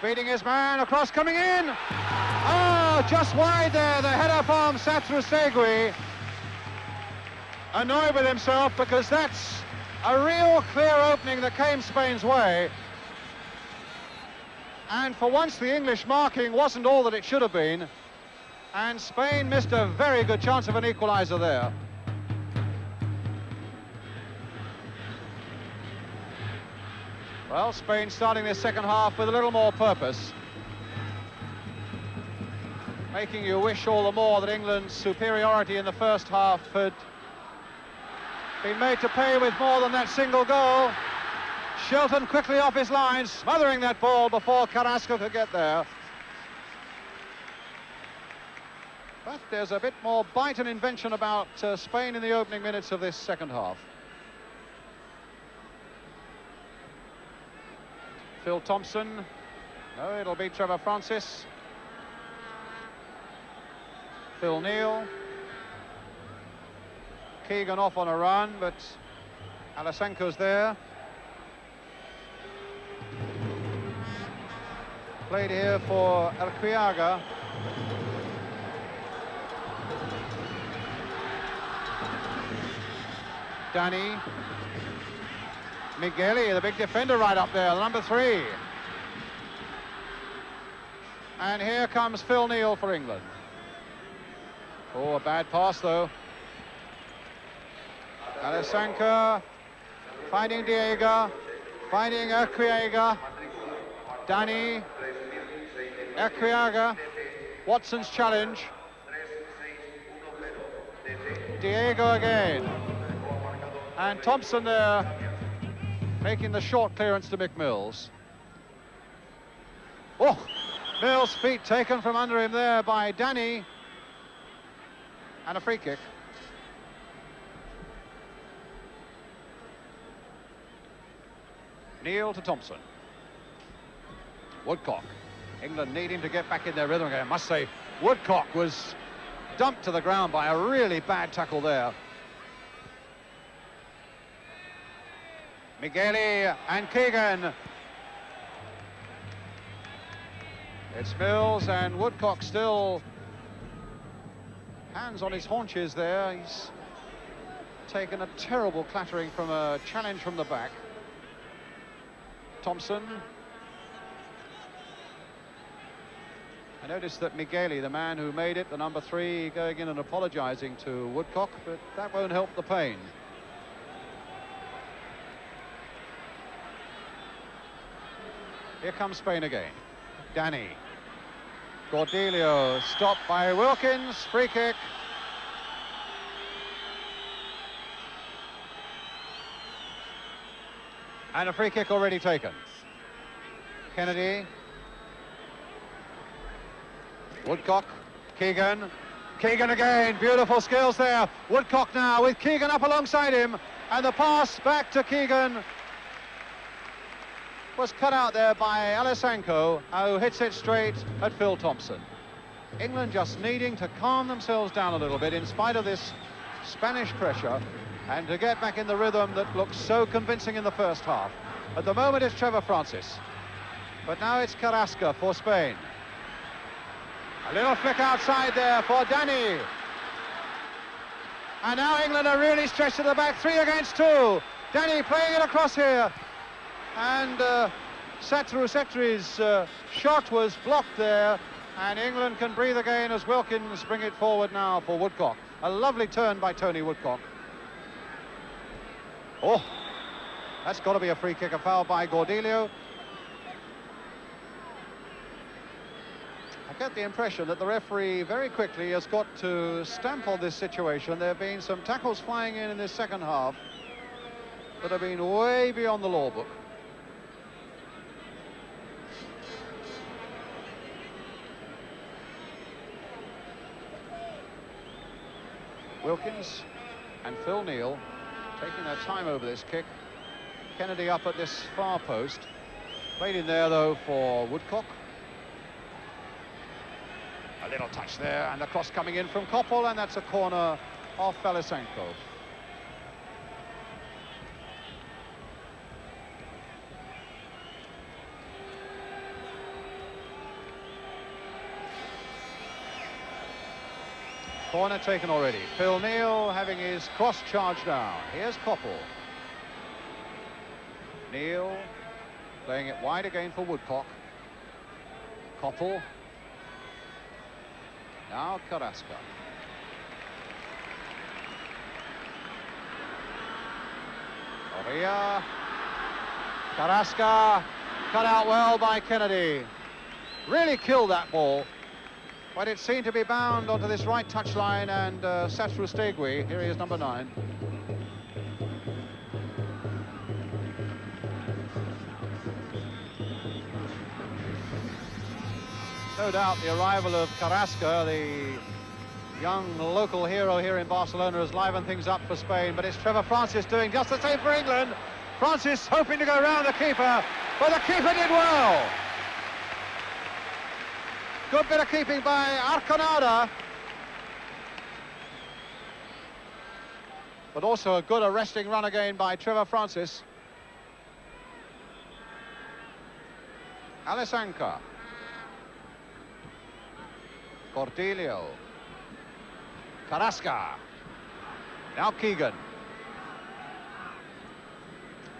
Beating his man, across, coming in. Oh, just wide there, the header from Satrustegui. Annoyed with himself because that's a real clear opening that came Spain's way. And for once, the English marking wasn't all that it should have been. And Spain missed a very good chance of an equaliser there. Well, Spain starting this second half with a little more purpose. Making you wish all the more that England's superiority in the first half had been made to pay with more than that single goal. Shilton quickly off his line, smothering that ball before Carrasco could get there. But there's a bit more bite and invention about Spain in the opening minutes of this second half. Phil Thompson. No, it'll be Trevor Francis. Phil Neal. Keegan off on a run, but Alasenko's there. Played here for Arquiaga. Danny. Migueli, the big defender right up there, the number 3. And here comes Phil Neal for England. Oh, a bad pass though. Alasenko finding Diego, finding Arquiaga. Danny. Arquiaga. Watson's challenge. Diego again. And Thompson there, making the short clearance to Mick Mills. Oh, Mills' feet taken from under him there by Danny. And a free kick. Neal to Thompson. Woodcock. England needing to get back in their rhythm again. I must say, Woodcock was dumped to the ground by a really bad tackle there. Migueli and Keegan. It's Mills and Woodcock still hands on his haunches there. He's taken a terrible clattering from a challenge from the back. Thompson. I noticed that Migueli, the man who made it, the number 3, going in and apologising to Woodcock, but that won't help the pain. Here comes Spain again. Danny. Cordelio stopped by Wilkins. Free kick. And a free kick already taken. Kennedy. Woodcock. Keegan. Keegan again. Beautiful skills there. Woodcock now with Keegan up alongside him. And the pass back to Keegan was cut out there by Alessanco, who hits it straight at Phil Thompson. England just needing to calm themselves down a little bit in spite of this Spanish pressure and to get back in the rhythm that looked so convincing in the first half. At the moment it's Trevor Francis, but now it's Carrasco for Spain. A little flick outside there for Danny. And now England are really stretched to the back, 3 against 2. Danny playing it across here. And Satri's shot was blocked there, and England can breathe again as Wilkins bring it forward now for Woodcock. A lovely turn by Tony Woodcock. Oh, that's got to be a free kick, a foul by Cordelio. I get the impression that the referee very quickly has got to stamp on this situation. There have been some tackles flying in this second half that have been way beyond the law book. Wilkins and Phil Neal taking their time over this kick. Kennedy up at this far post. Played in there, though, for Woodcock. A little touch there, and the cross coming in from Koppel, and that's a corner off Alessanco. Corner taken already. Phil Neal having his cross charge down. Here's Koppel. Neal playing it wide again for Woodcock. Koppel. Now Carrasco. Correa. Carrasco. Cut out well by Kennedy. Really killed that ball. But it seemed to be bound onto this right touchline, and Satrustegui, here he is, number 9. No doubt the arrival of Carrasco, the young local hero here in Barcelona, has livened things up for Spain, but it's Trevor Francis doing just the same for England. Francis hoping to go round the keeper, but the keeper did well. Good bit of keeping by Arconada. But also a good arresting run again by Trevor Francis. Alessanco. Cordelio. Carrasco. Now Keegan.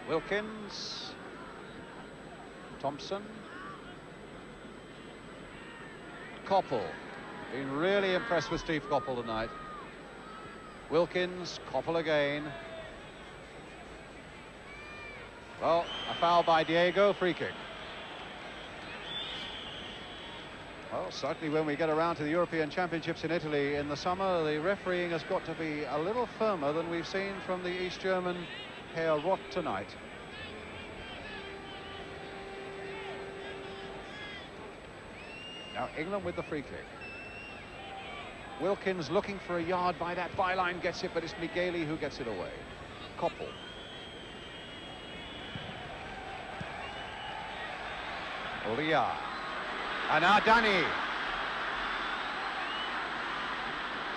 Wilkins. Thompson. Koppel. Been really impressed with Steve Koppel tonight. Wilkins, Koppel again. Well, a foul by Diego, free kick. Well, certainly when we get around to the European Championships in Italy in the summer, the refereeing has got to be a little firmer than we've seen from the East German Herr Rott tonight. Now England with the free kick. Wilkins looking for a yard by that byline, gets it, but it's Migueli who gets it away. Koppel. Olia. And now Danny.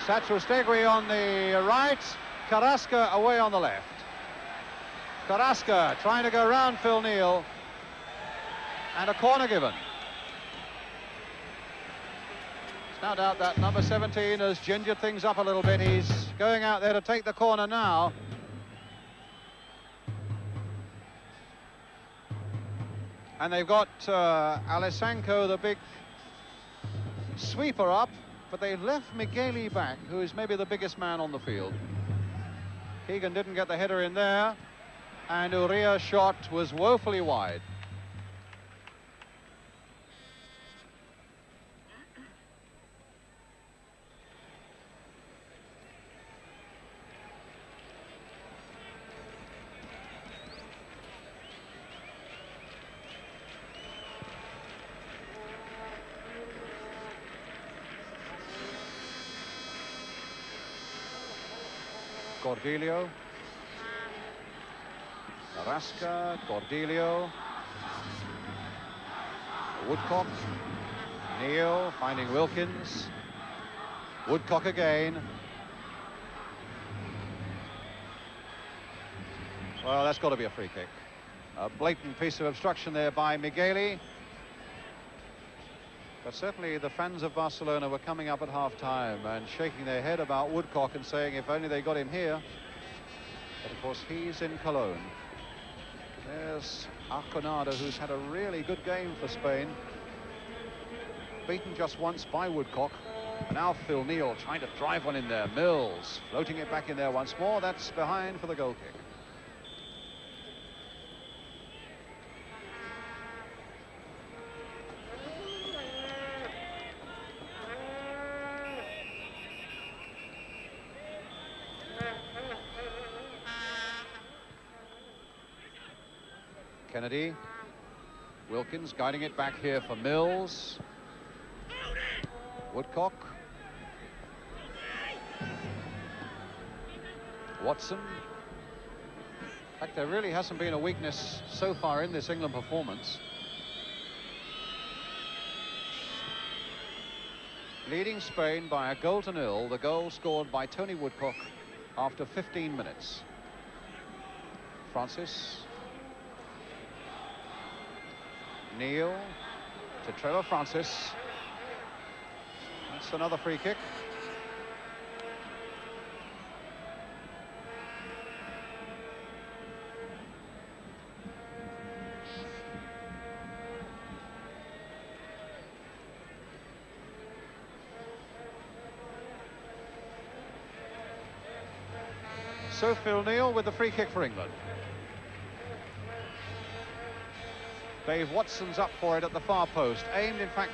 Satrustegui on the right, Carrasco away on the left. Carrasco trying to go round Phil Neal. And a corner given. No doubt that number 17 has gingered things up a little bit. He's going out there to take the corner now. And they've got Alessanco, the big sweeper, up, but they've left Migueli back, who is maybe the biggest man on the field. Keegan didn't get the header in there, and Uria's shot was woefully wide. Cordelio. Carrasca, Cordelio. Woodcock. Neil finding Wilkins. Woodcock again. Well, that's got to be a free kick. A blatant piece of obstruction there by Migueli. But certainly the fans of Barcelona were coming up at half-time and shaking their head about Woodcock and saying if only they got him here. But of course he's in Cologne. There's Arconada, who's had a really good game for Spain. Beaten just once by Woodcock. And now Phil Neal trying to drive one in there. Mills floating it back in there once more. That's behind for the goal kick. Kennedy. Wilkins guiding it back here for Mills. Woodcock. Watson. In fact, there really hasn't been a weakness so far in this England performance. Leading Spain by 1-0, the goal scored by Tony Woodcock after 15 minutes. Francis. Neil to Trevor Francis. That's another free kick. So Phil Neal with the free kick for England. Dave Watson's up for it at the far post. Aimed, in fact,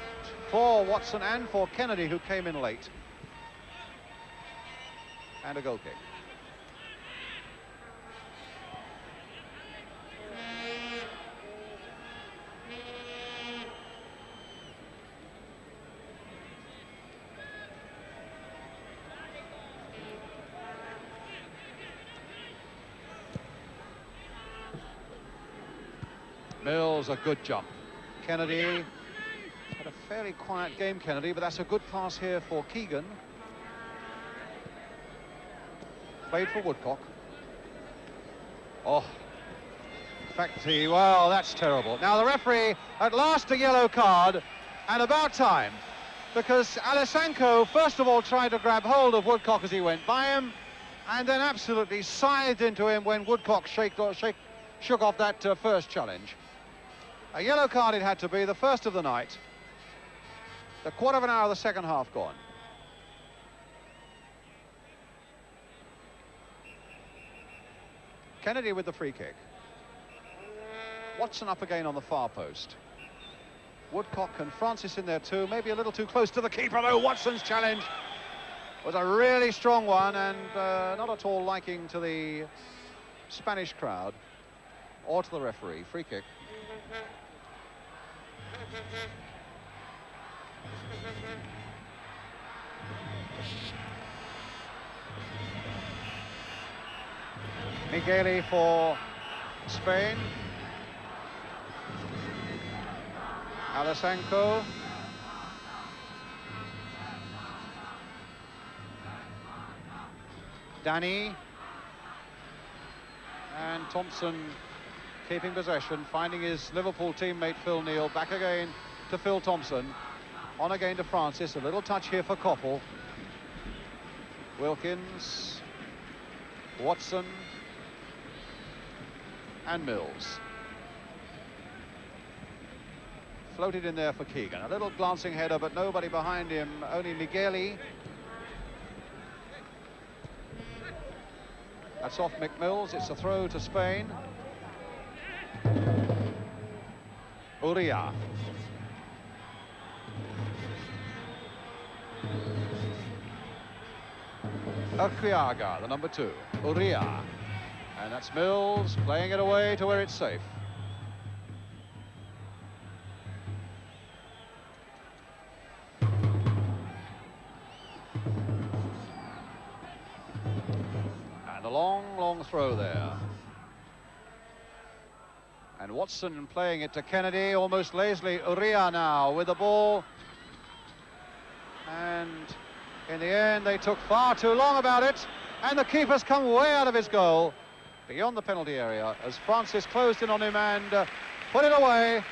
for Watson and for Kennedy, who came in late. And a goal kick. Mills, a good jump. Kennedy had a fairly quiet game, Kennedy, but that's a good pass here for Keegan. Played for Woodcock. Oh, in fact, well, that's terrible. Now the referee, at last a yellow card, and about time, because Alessanco first of all tried to grab hold of Woodcock as he went by him, and then absolutely scythed into him when Woodcock shook off that first challenge. A yellow card it had to be, the first of the night. The quarter of an hour of the second half gone. Kennedy with the free kick. Watson up again on the far post. Woodcock and Francis in there too, maybe a little too close to the keeper though. Watson's challenge was a really strong one and not at all liking to the Spanish crowd or to the referee. Free kick. Migueli for Spain. Alessanco. Danny. And Thompson keeping possession, finding his Liverpool teammate Phil Neal. Back again to Phil Thompson. On again to Francis. A little touch here for Koppel. Wilkins. Watson. And Mills. Floated in there for Keegan. A little glancing header, but nobody behind him. Only Migueli. That's off McMills. It's a throw to Spain. Uria. Urquiaga, the number 2. Uria. And that's Mills playing it away to where it's safe. And the long, long throw there. And Watson playing it to Kennedy, almost lazily. Uria now with the ball. And in the end, they took far too long about it. And the keeper's come way out of his goal, beyond the penalty area, as Francis closed in on him and put it away.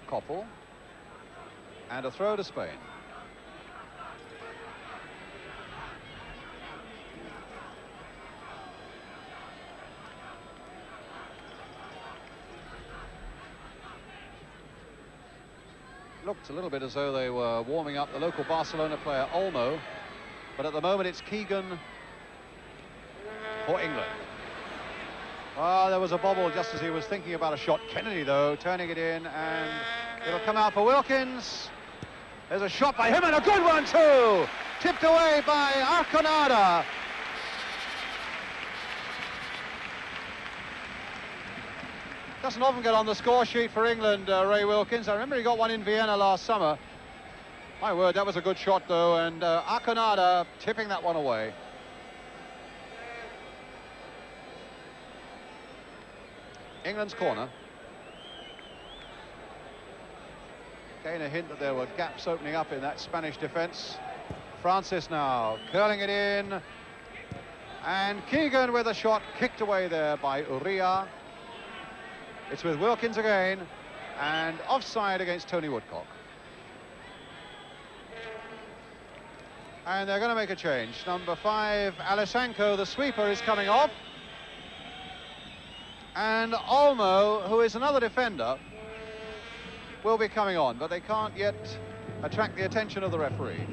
Koppel. And a throw to Spain. Looked a little bit as though they were warming up the local Barcelona player Olmo, but at the moment it's Keegan for England. Well, there was a bobble just as he was thinking about a shot. Kennedy, though, turning it in, and it'll come out for Wilkins. There's a shot by him, and a good one too! Tipped away by Arconada. Doesn't often get on the score sheet for England, Ray Wilkins. I remember he got one in Vienna last summer. My word, that was a good shot, though, and Arconada tipping that one away. England's corner. Again, a hint that there were gaps opening up in that Spanish defence. Francis now curling it in. And Keegan with a shot kicked away there by Uria. It's with Wilkins again, and offside against Tony Woodcock. And they're going to make a change. Number 5, Alessanco, the sweeper, is coming off. And Olmo, who is another defender, will be coming on, but they can't yet attract the attention of the referee.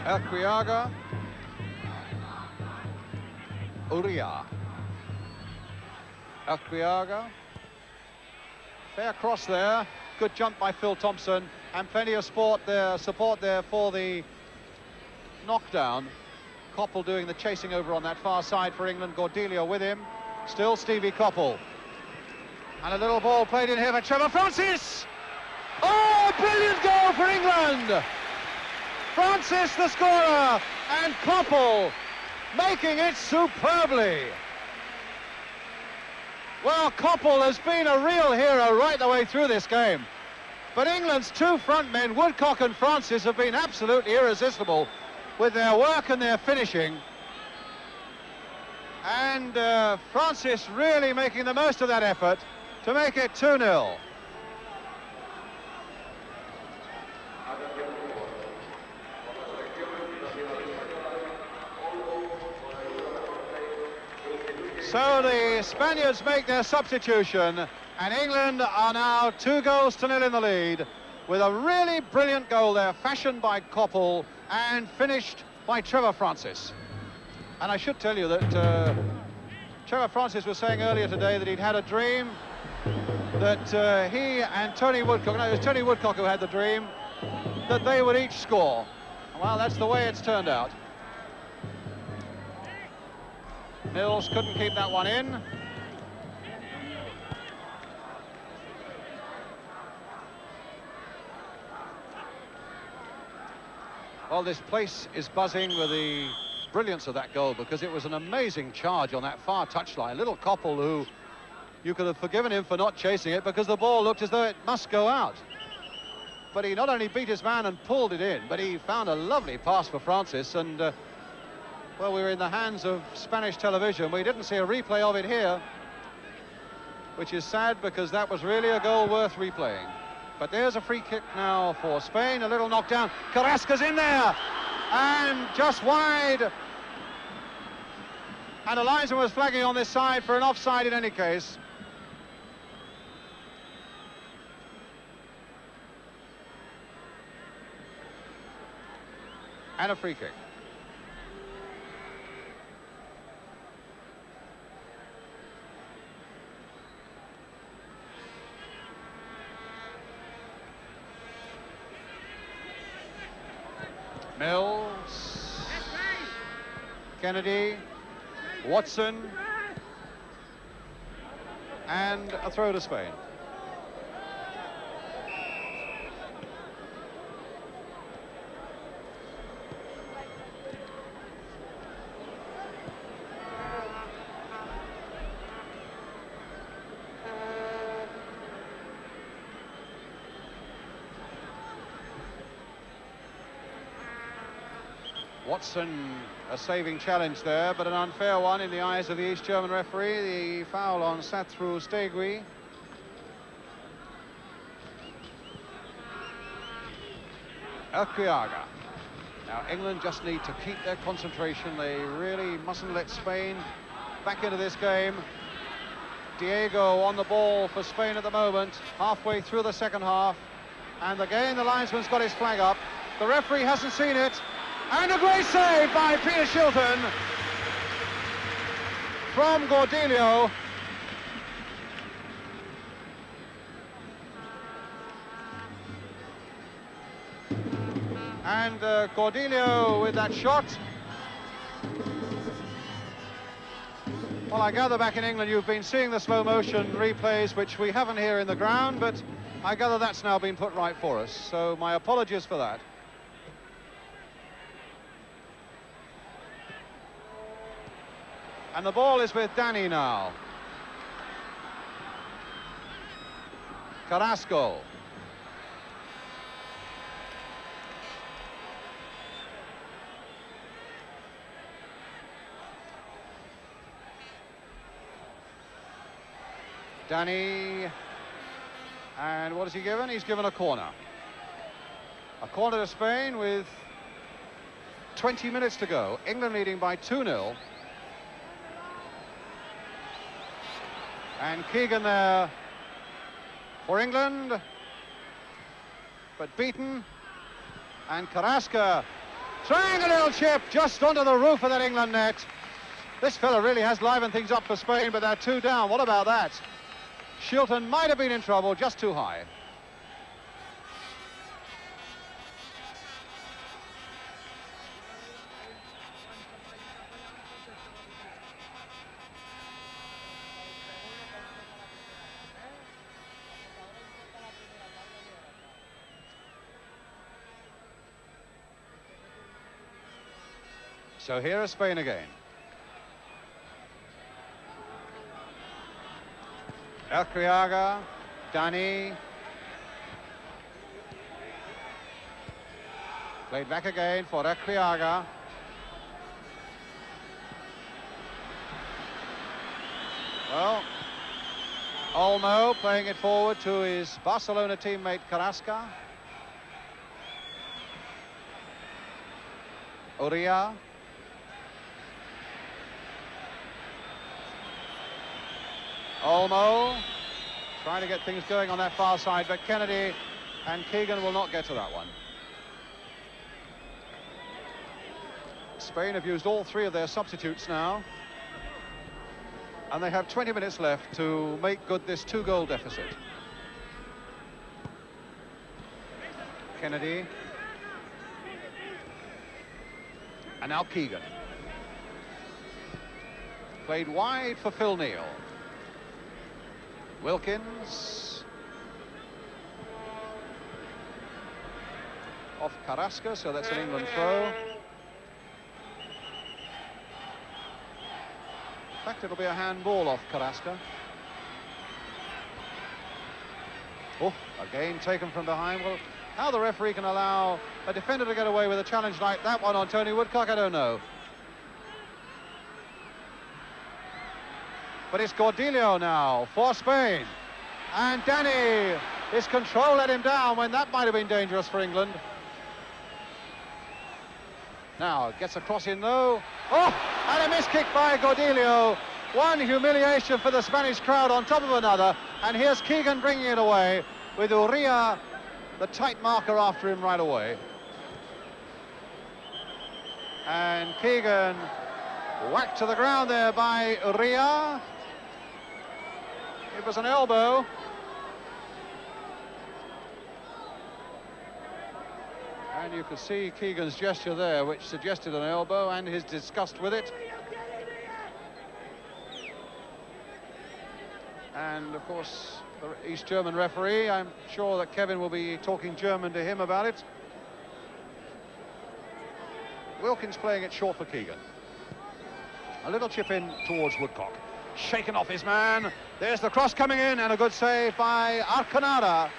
Elquiaga, Uria, Elquiaga, fair cross there, good jump by Phil Thompson, and plenty of support there for the knockdown. Koppel doing the chasing over on that far side for England, Cordelia with him, still Stevie Koppel. And a little ball played in here for Trevor Francis! Oh, brilliant goal for England! Francis the scorer, and Koppel making it superbly. Well, Koppel has been a real hero right the way through this game. But England's two front men, Woodcock and Francis, have been absolutely irresistible with their work and their finishing. And Francis really making the most of that effort to make it 2-0. So the Spaniards make their substitution, and England are now 2-0 in the lead, with a really brilliant goal there, fashioned by Koppel and finished by Trevor Francis. And I should tell you that Trevor Francis was saying earlier today that he'd had a dream that he and Tony Woodcock, no, it was Tony Woodcock who had the dream, that they would each score. Well, that's the way it's turned out. Mills couldn't keep that one in. Well, this place is buzzing with the brilliance of that goal, because it was an amazing charge on that far touchline. Little Koppel, who you could have forgiven him for not chasing it, because the ball looked as though it must go out. But he not only beat his man and pulled it in, but he found a lovely pass for Francis, and well, we were in the hands of Spanish television. We didn't see a replay of it here, which is sad, because that was really a goal worth replaying. But there's a free kick now for Spain, a little knockdown. Carrasco's in there, and just wide. And the linesman was flagging on this side for an offside in any case. And a free kick. Mills, Kennedy, Watson. And a throw to Spain. Watson, a saving challenge there, but an unfair one in the eyes of the East German referee. The foul on Satru Stegui. Elkriaga. Now England just need to keep their concentration. They really mustn't let Spain back into this game. Diego on the ball for Spain at the moment, halfway through the second half. And again the linesman's got his flag up. The referee hasn't seen it. And a great save by Peter Shilton from Gordillo. And Gordillo with that shot. Well, I gather back in England you've been seeing the slow motion replays, which we haven't here in the ground, but I gather that's now been put right for us. So my apologies for that. And the ball is with Danny now. Carrasco. Danny. And what has he given? He's given a corner. A corner to Spain with 20 minutes to go. England leading by 2-0. And Keegan there for England, but beaten. And Carrasco trying a little chip just onto the roof of that England net. This fella really has livened things up for Spain, but they're 2 down. What about that? Shilton might have been in trouble, just too high. So here is Spain again. Elkriaga, Dani. Played back again for Elkriaga. Well, Olmo playing it forward to his Barcelona teammate Carrasco. Uria. Olmo trying to get things going on that far side, but Kennedy and Keegan will not get to that one. Spain have used all 3 of their substitutes now, and they have 20 minutes left to make good this 2-goal deficit. Kennedy. And now Keegan. Played wide for Phil Neal. Wilkins. Off Carrasco, so that's an England throw. In fact, it'll be a handball off Carrasco. Oh, again taken from behind. Well, how the referee can allow a defender to get away with a challenge like that one on Tony Woodcock, I don't know. But it's Gordillo now for Spain. And Danny, his control let him down when that might have been dangerous for England. Now, gets a cross in though. Oh, and a miss kick by Gordillo. One humiliation for the Spanish crowd on top of another. And here's Keegan bringing it away with Uria, the tight marker after him right away. And Keegan whacked to the ground there by Uria. It was an elbow. And you could see Keegan's gesture there, which suggested an elbow, and his disgust with it. And of course, the East German referee, I'm sure that Kevin will be talking German to him about it. Wilkins playing it short for Keegan. A little chip in towards Woodcock. Shaken off his man. There's the cross coming in, and a good save by Arconada.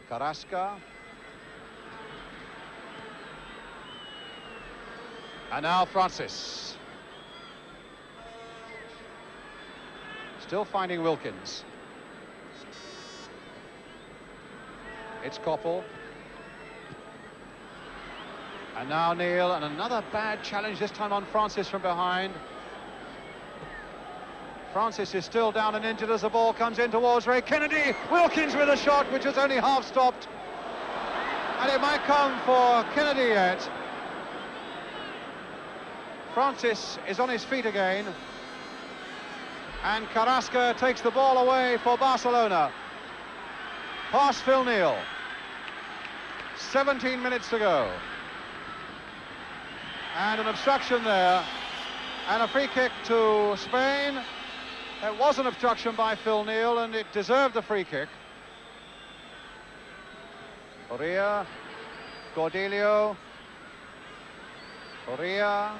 Carrasca. And now Francis. Still finding Wilkins. It's Koppel. And now Neil, and another bad challenge, this time on Francis from behind. Francis is still down and injured as the ball comes in towards Ray Kennedy. Wilkins with a shot which was only half stopped. And it might come for Kennedy yet. Francis is on his feet again. And Carrasca takes the ball away for Barcelona. Past Phil Neal. 17 minutes to go. And an obstruction there. And a free kick to Spain. It was an obstruction by Phil Neal, and it deserved the free kick. Correa, Cordelio, Correa.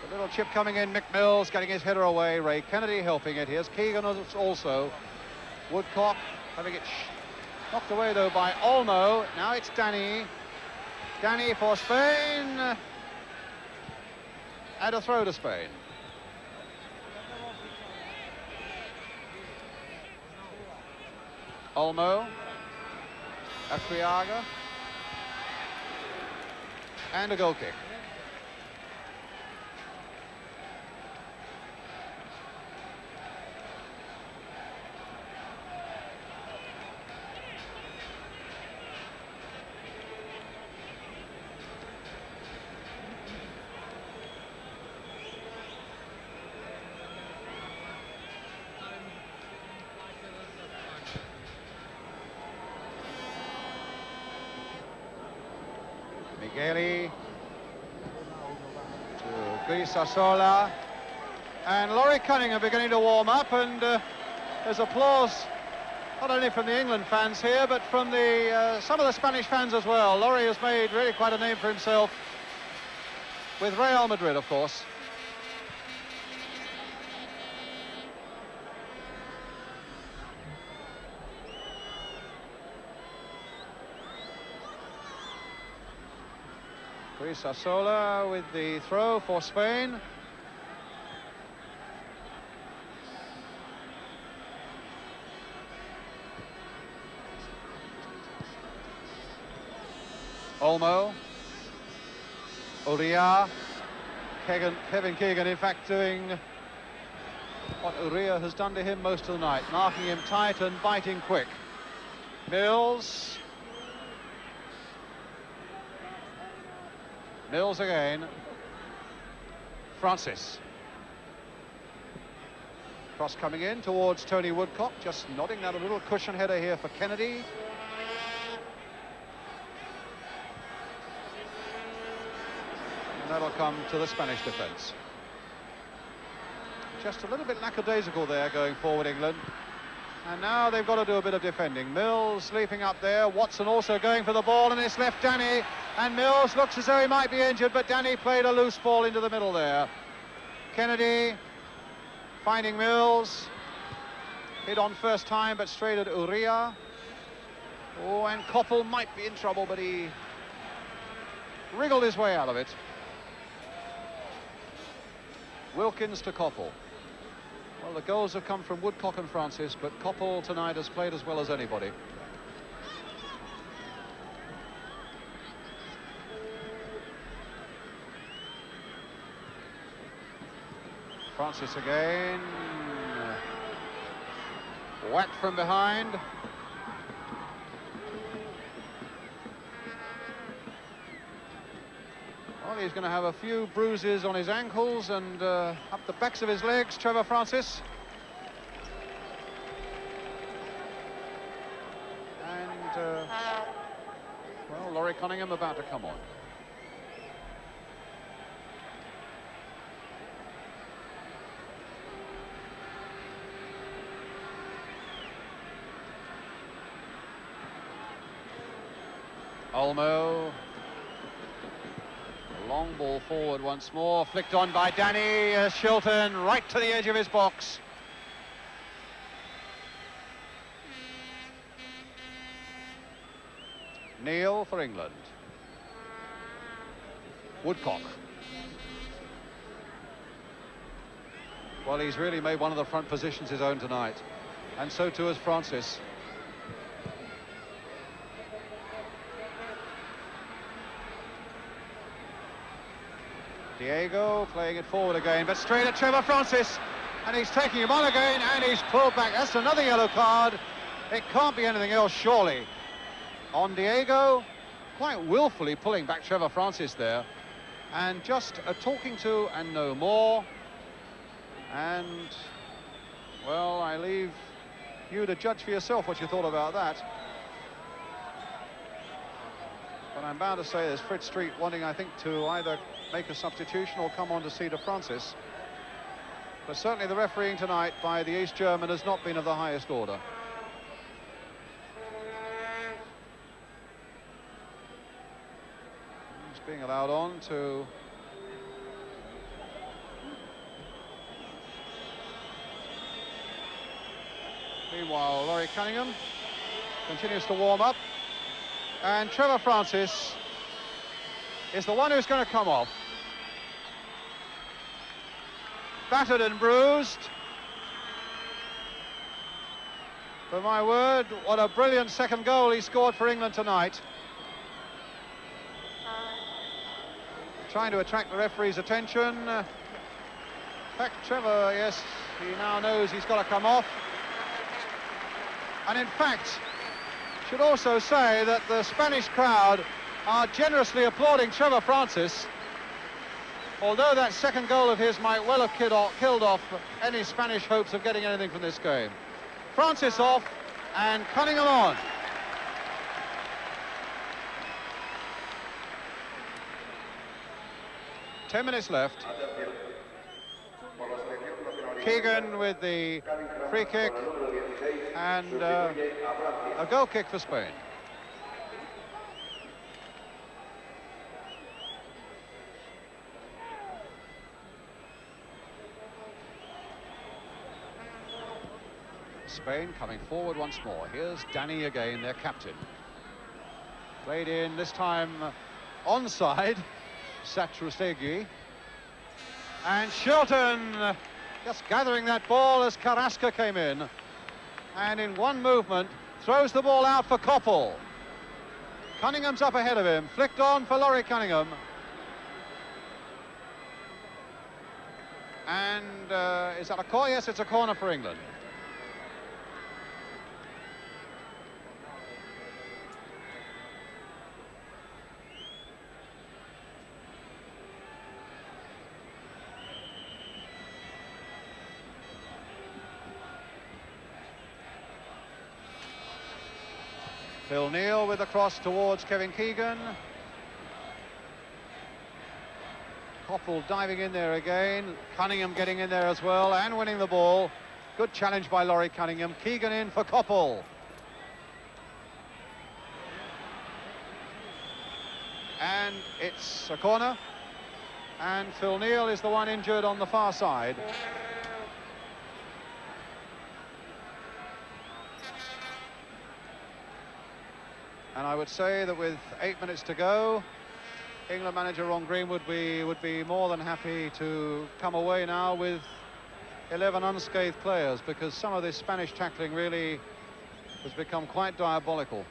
A little chip coming in, Mick Mills getting his header away, Ray Kennedy helping it. Here's Keegan also. Woodcock having it knocked away though by Olmo. Now it's Danny. Danny for Spain. And a throw to Spain. Olmo, Acriaga, and a goal kick. Migueli to Grisasola, and Laurie Cunningham beginning to warm up, and there's applause not only from the England fans here, but from the some of the Spanish fans as well. Laurie has made really quite a name for himself with Real Madrid, of course. Grisasola with the throw for Spain. Olmo. Uria. Kevin Keegan, in fact, doing what Uria has done to him most of the night, marking him tight and biting quick. Mills. Mills again. Francis. Cross coming in towards Tony Woodcock, just nodding that a little cushion header here for Kennedy. And that'll come to the Spanish defence. Just a little bit lackadaisical there going forward, England. And now they've got to do a bit of defending. Mills leaping up there. Watson also going for the ball, and it's left Danny. And Mills looks as though he might be injured, but Danny played a loose ball into the middle there. Kennedy finding Mills. Hit on first time, but straight at Uria. Oh, and Koppel might be in trouble, but he wriggled his way out of it. Wilkins to Koppel. Well, the goals have come from Woodcock and Francis, but Koppel tonight has played as well as anybody. Francis again. Whack from behind. Well, he's going to have a few bruises on his ankles and up the backs of his legs, Trevor Francis. Laurie Cunningham about to come on. Olmo. Long ball forward once more, flicked on by Danny Shilton, right to the edge of his box. Neil for England. Woodcock. Well, he's really made one of the front positions his own tonight, and so too has Francis. Diego playing it forward again, but straight at Trevor Francis, and he's taking him on again, and he's pulled back. That's another yellow card. It can't be anything else, surely. On Diego, quite willfully pulling back Trevor Francis there, and just a talking to and no more. And, well, I leave you to judge for yourself what you thought about that. But I'm bound to say there's Fritz Street wanting, I think, to either make a substitution or come on to see to Francis. But certainly the refereeing tonight by the East German has not been of the highest order. He's being allowed on to... Meanwhile, Laurie Cunningham continues to warm up. And Trevor Francis is the one who's going to come off. Battered and bruised. But my word, what a brilliant second goal he scored for England tonight. Trying to attract the referee's attention. In fact, Trevor, yes, he now knows he's got to come off. And in fact, should also say that the Spanish crowd are generously applauding Trevor Francis, although that second goal of his might well have killed off any Spanish hopes of getting anything from this game. Francis off and Cunningham on. Ten minutes left. Keegan with the free kick and a goal kick for Spain. Spain coming forward once more. Here's Danny again, their captain. Played in, this time onside, Satrustegui. And Shilton just gathering that ball as Carrasco came in. And in one movement, throws the ball out for Koppel. Cunningham's up ahead of him, flicked on for Laurie Cunningham. And is that a corner? Yes, it's a corner for England. Phil Neal with the cross towards Kevin Keegan. Koppel diving in there again. Cunningham getting in there as well and winning the ball. Good challenge by Laurie Cunningham. Keegan in for Koppel. And it's a corner. And Phil Neal is the one injured on the far side. And I would say that with 8 minutes to go, England manager Ron Green would be more than happy to come away now with 11 unscathed players, because some of this Spanish tackling really has become quite diabolical.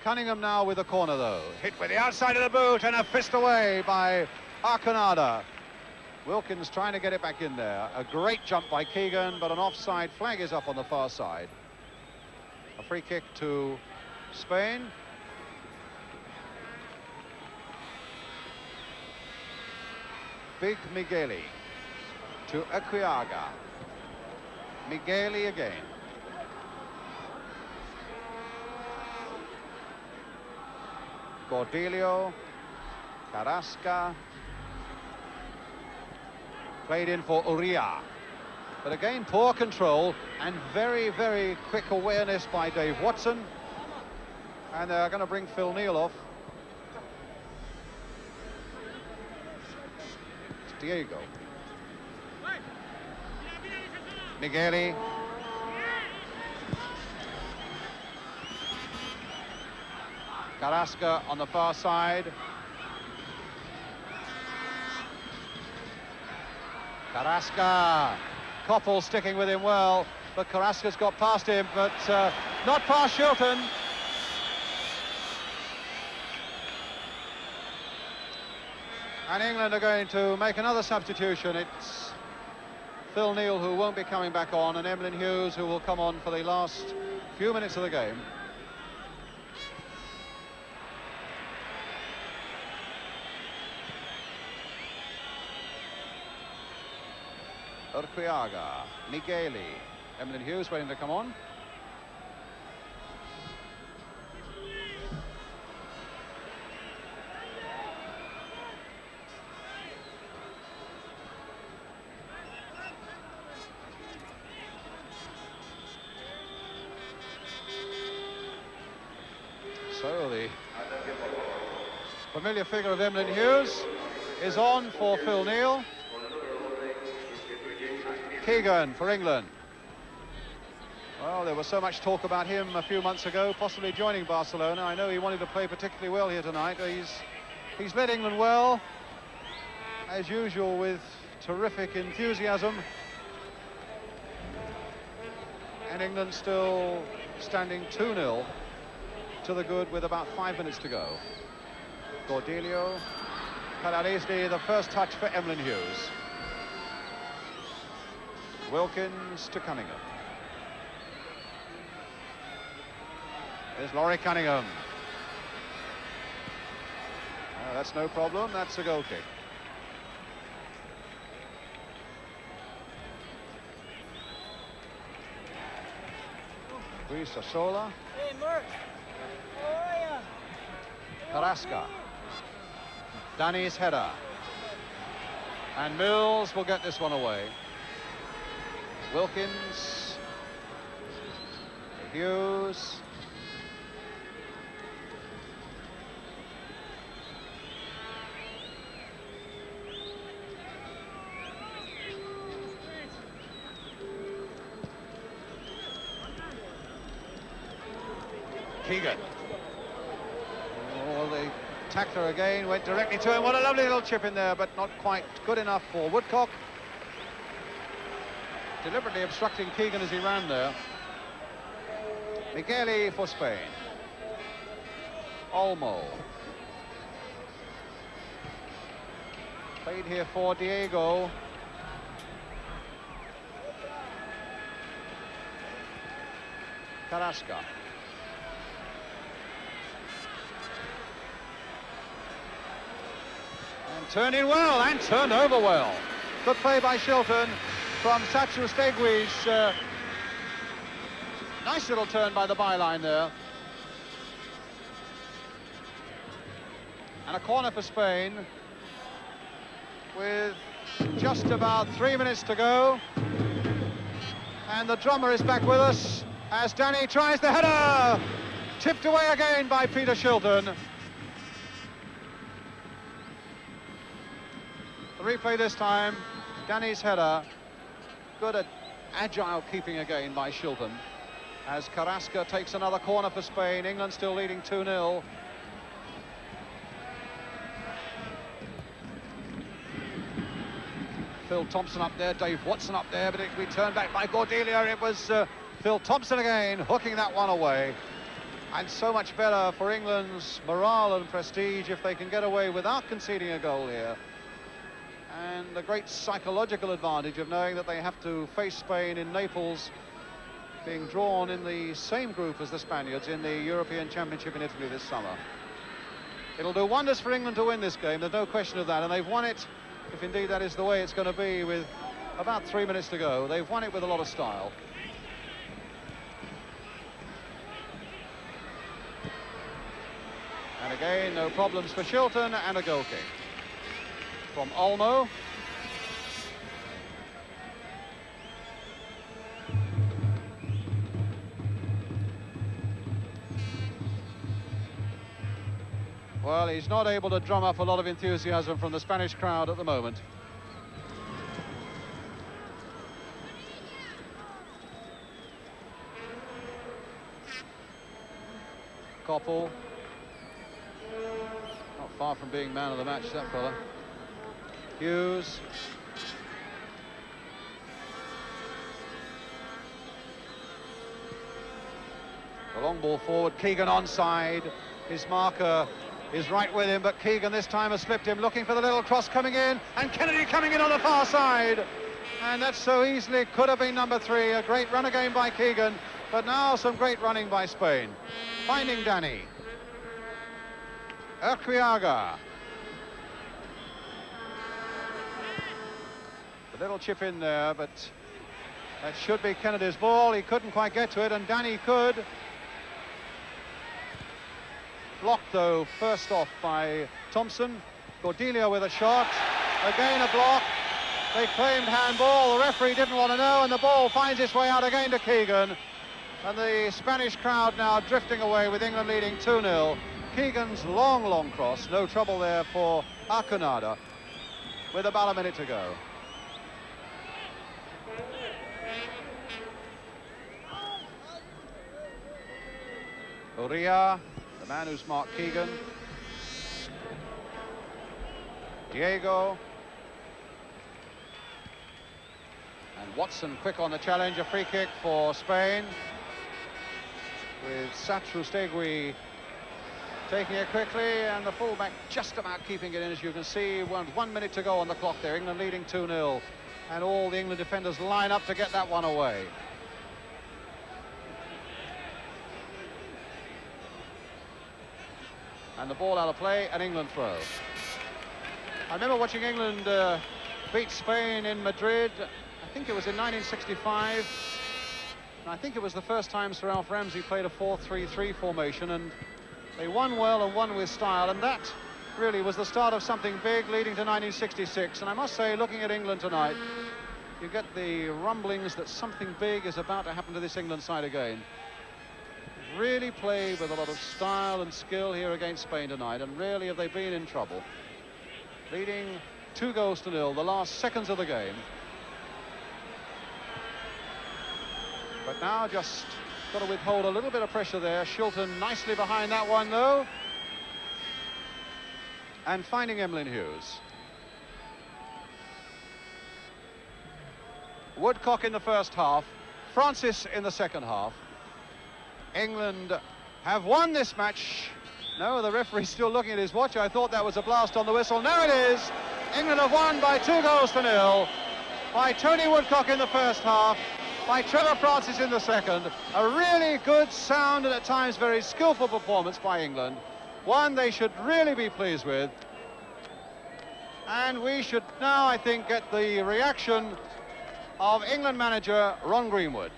Cunningham now with a corner though. Hit with the outside of the boot and a fist away by Arconada. Wilkins trying to get it back in there. A great jump by Keegan, but an offside flag is up on the far side. A free kick to Spain. Big Migueli to Equiaga. Migueli again. Cordelio, Carrasca, played in for Uria. But again, poor control and very, very quick awareness by Dave Watson. And they're going to bring Phil Neal off. It's Diego. Migueli. Carrasca on the far side. Carrasca. Koppel sticking with him well, but Carrasca's got past him, but not past Shilton. And England are going to make another substitution. It's Phil Neal who won't be coming back on, and Emlyn Hughes who will come on for the last few minutes of the game. Urquiaga, Migueli, Emlyn Hughes waiting to come on. So the familiar figure of Emlyn Hughes is on for Phil Neal. Keegan for England. Well, there was so much talk about him a few months ago, possibly joining Barcelona. I know he wanted to play particularly well here tonight. He's led England well, as usual, with terrific enthusiasm. And England still standing 2-0 to the good with about 5 minutes to go. Cordelio, Calaresni, the first touch for Emlyn Hughes. Wilkins to Cunningham. There's Laurie Cunningham. That's no problem, that's a goal kick. Luis Sosola. Hey, Mark. How are ya? Carrasca. Danny's header. And Mills will get this one away. Wilkins, Hughes, Keegan. Oh, the tackler again went directly to him. What a lovely little chip in there, but not quite good enough for Woodcock. Deliberately obstructing Keegan as he ran there. Migueli for Spain. Olmo. Played here for Diego. Carrasca. And turned in well, and turned over well. Good play by Shilton. From Satsu Stegwi's nice little turn by the byline there. And a corner for Spain with just about 3 minutes to go. And the drummer is back with us as Danny tries the header. Tipped away again by Peter Shilton. The replay this time, Danny's header. Good agile keeping again by Shilton as Carrasca takes another corner for Spain. England still leading 2-0. Phil Thompson up there, Dave Watson up there, but it will be turned back by Cordelia. It was Phil Thompson again hooking that one away. And so much better for England's morale and prestige if they can get away without conceding a goal here. And the great psychological advantage of knowing that they have to face Spain in Naples, being drawn in the same group as the Spaniards in the European Championship in Italy this summer. It'll do wonders for England to win this game, there's no question of that, and they've won it, if indeed that is the way it's going to be, with about 3 minutes to go. They've won it with a lot of style. And Again, no problems for Shilton, and a goal kick from Olmo. Well, he's not able to drum up a lot of enthusiasm from the Spanish crowd at the moment. Koppel. Not far from being man of the match, that fella. Hughes. The long ball forward, Keegan onside. His marker is right with him, but Keegan this time has slipped him, looking for the little cross coming in, and Kennedy coming in on the far side. And that so easily could have been number 3. A great run again by Keegan, but now some great running by Spain. Finding Danny. Urquiaga. A little chip in there, but that should be Kennedy's ball. He couldn't quite get to it, and Danny could. Blocked, though, first off by Thompson. Cordelia with a shot. Again a block. They claimed handball. The referee didn't want to know, and the ball finds its way out again to Keegan. And the Spanish crowd now drifting away with England leading 2-0. Keegan's long cross. No trouble there for Arconada with about a minute to go. Uria, the man who's marked Keegan. Diego. And Watson quick on the challenge, a free kick for Spain. With Satrustegui taking it quickly, and the fullback just about keeping it in, as you can see. 1 minute to go on the clock there, England leading 2-0. And all the England defenders line up to get that one away. And the ball out of play, and England throw. I remember watching England beat Spain in Madrid. I think it was in 1965. And I think it was the first time Sir Alf Ramsey played a 4-3-3 formation, and they won well and won with style, and that really was the start of something big leading to 1966. And I must say, looking at England tonight, you get the rumblings that something big is about to happen to this England side again. Really played with a lot of style and skill here against Spain tonight, and really have they been in trouble. Leading 2-0, the last seconds of the game. But now just got to withhold a little bit of pressure there. Shilton nicely behind that one, though. And finding Emlyn Hughes. Woodcock in the first half. Francis in the second half. England have won this match. No, the referee's still looking at his watch. I thought that was a blast on the whistle. No, it is. England have won by 2-0 by Tony Woodcock in the first half, by Trevor Francis in the second. A really good, sound, and at times very skillful performance by England. One they should really be pleased with. And we should now, I think, get the reaction of England manager Ron Greenwood.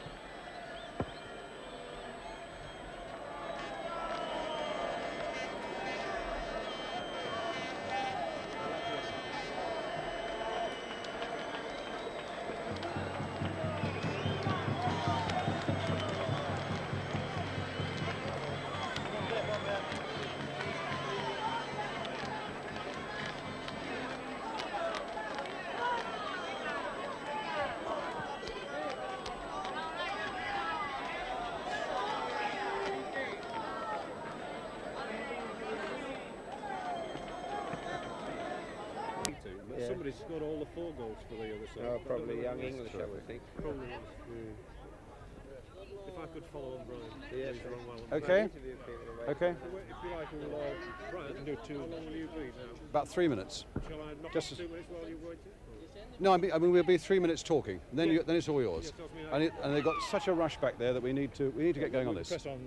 Somebody's scored all the 4 goals for the other side. Oh, probably young English, I would think. Probably is. If I could follow on, Brian. Yes. Okay. Okay. If you like, we'll Brian, can do 2. How long will you be now? About 3 minutes. Shall I knock Just off 2 minutes while you wait? No, I mean we'll be 3 minutes talking. Then Yeah. then it's all yours. Yeah, And they've got such a rush back there that we need to get going on this. Press on.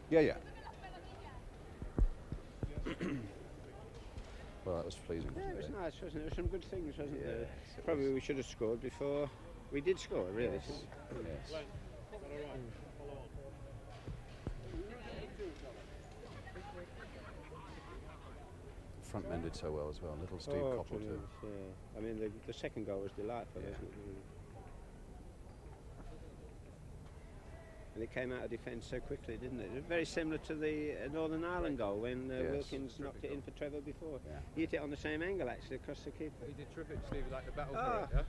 Yeah. Well, that was pleasing. Yeah, it was nice, wasn't it? There were some good things, wasn't there? Yes, it Probably was. we should have scored before. We did score, really. Yes. Follow on. front men did so well as well. Little Steve Coppell too. Brilliant, yeah. I mean, the second goal was delightful, Yeah. wasn't it? And it came out of defence so quickly, didn't it? It was very similar to the Northern Ireland goal when Yes. Wilkins knocked it in for Trevor before. Yeah. He hit it on the same angle, actually, across the keeper. He did terrific, Steve, like the battle Ah. for it,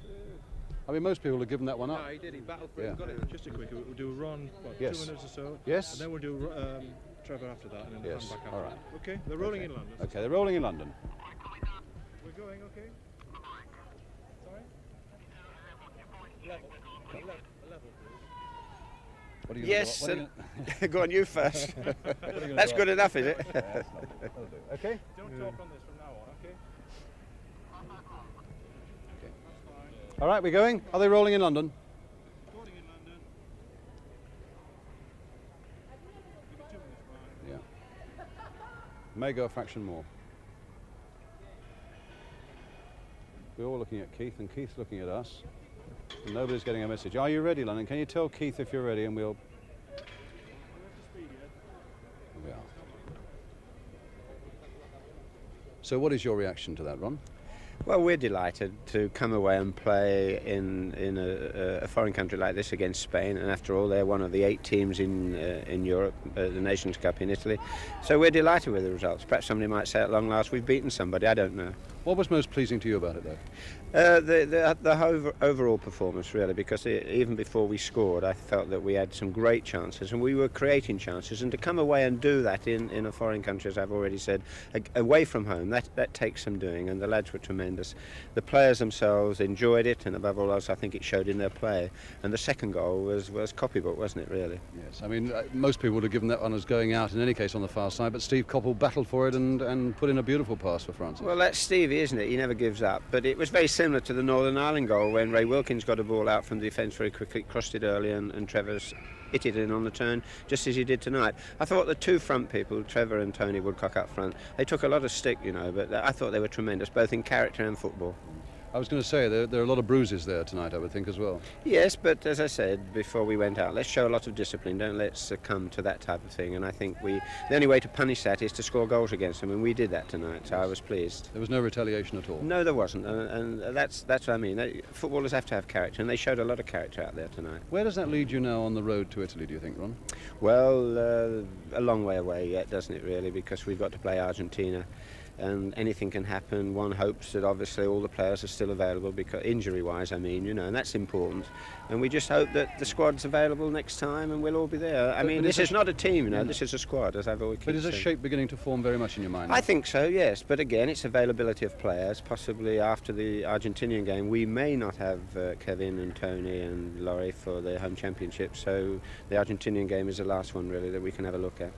I mean, most people have given that one yeah? up. No, he did, he battled for Yeah. it, got it. Just a quick, we'll do a run, what, Yes. 2 minutes or so. Yes. And then we'll do Trevor after that, and then Yes, hand back all after right. that. Okay, they're rolling Okay. in London. Okay, they're rolling in London. We're going, okay? Sorry? Level, please. What are you Yes, gonna do? What are you go on, you first. gonna- what are you gonna That's do? good enough, is it? Yeah, that's lovely. That'll do. Okay. Don't talk on this from now on, okay? All right, we're going. Are they rolling in London? Recording in London. Give it 2 minutes, man. Yeah. May go a fraction more. We're all looking at Keith, and Keith's looking at us. And nobody's getting a message. Are you ready, London? Can you tell Keith if you're ready, and we'll... We're up to speed yet. Here we are. So what is your reaction to that, Ron? Well, we're delighted to come away and play in a foreign country like this against Spain, and after all, they're one of the 8 teams in Europe, the Nations Cup in Italy. So we're delighted with the results. Perhaps somebody might say at long last we've beaten somebody. I don't know. What was most pleasing to you about it, though? The overall performance, really, because even before we scored, I felt that we had some great chances and we were creating chances. And to come away and do that in a foreign country, as I've already said, away from home, that takes some doing. And the lads were tremendous. The players themselves enjoyed it, and above all else, I think it showed in their play. And the second goal was copybook, wasn't it, really? Yes, I mean, most people would have given that one as going out in any case on the far side, but Steve Coppell battled for it and put in a beautiful pass for Francis. Well, that's Stevie, isn't it? He never gives up. But it was very similar to the Northern Ireland goal when Ray Wilkins got a ball out from the defence very quickly, crossed it early, and Trevor's hit it in on the turn, just as he did tonight. I thought the 2 front people, Trevor and Tony Woodcock up front, they took a lot of stick, you know, but I thought they were tremendous, both in character and football. I was going to say, there are a lot of bruises there tonight, I would think, as well. Yes, but as I said before we went out, let's show a lot of discipline, don't let's succumb to that type of thing, and I think the only way to punish that is to score goals against them, and we did that tonight, so I was pleased. There was no retaliation at all. No, there wasn't, and that's what I mean. Footballers have to have character, and they showed a lot of character out there tonight. Where does that lead you now on the road to Italy, do you think, Ron? Well, a long way away yet, doesn't it, really, because we've got to play Argentina. And anything can happen. One hopes that obviously all the players are still available, because injury-wise, I mean, you know, and that's important. And we just hope that the squad's available next time, and we'll all be there. I mean, this is not a team, you know, this is a squad, as I've always kept But is a saying. shape beginning to form very much in your mind? I think so, yes. But again, it's availability of players. Possibly after the Argentinian game, we may not have Kevin and Tony and Laurie for the home championship. So the Argentinian game is the last one, really, that we can have a look at.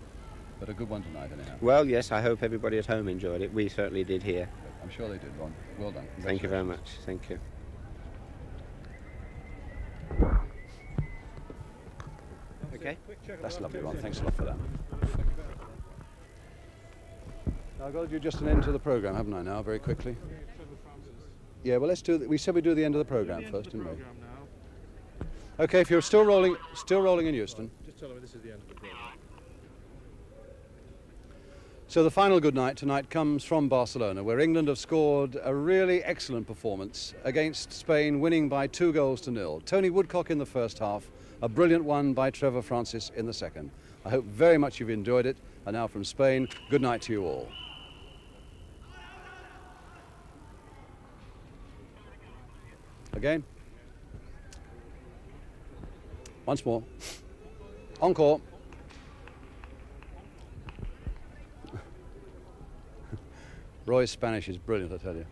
But a good one tonight, anyhow. Well, yes, I hope everybody at home enjoyed it. We certainly did here. I'm sure they did, Ron. Well done. Thank you very much. Thank you. Okay. That's lovely, Ron. Thanks a lot for that. I've got to do just an end to the programme, haven't I, now, very quickly? Yeah, well, let's do... We said we'd do the end of the programme first, didn't we? Okay, if you're still rolling in Euston. Just tell them this is the end of the program. So the final good night tonight comes from Barcelona, where England have scored a really excellent performance against Spain, winning by 2-0. Tony Woodcock in the first half, a brilliant one by Trevor Francis in the second. I hope very much you've enjoyed it. And now from Spain, good night to you all. Again. Once more. Encore. Roy's Spanish is brilliant, I tell you.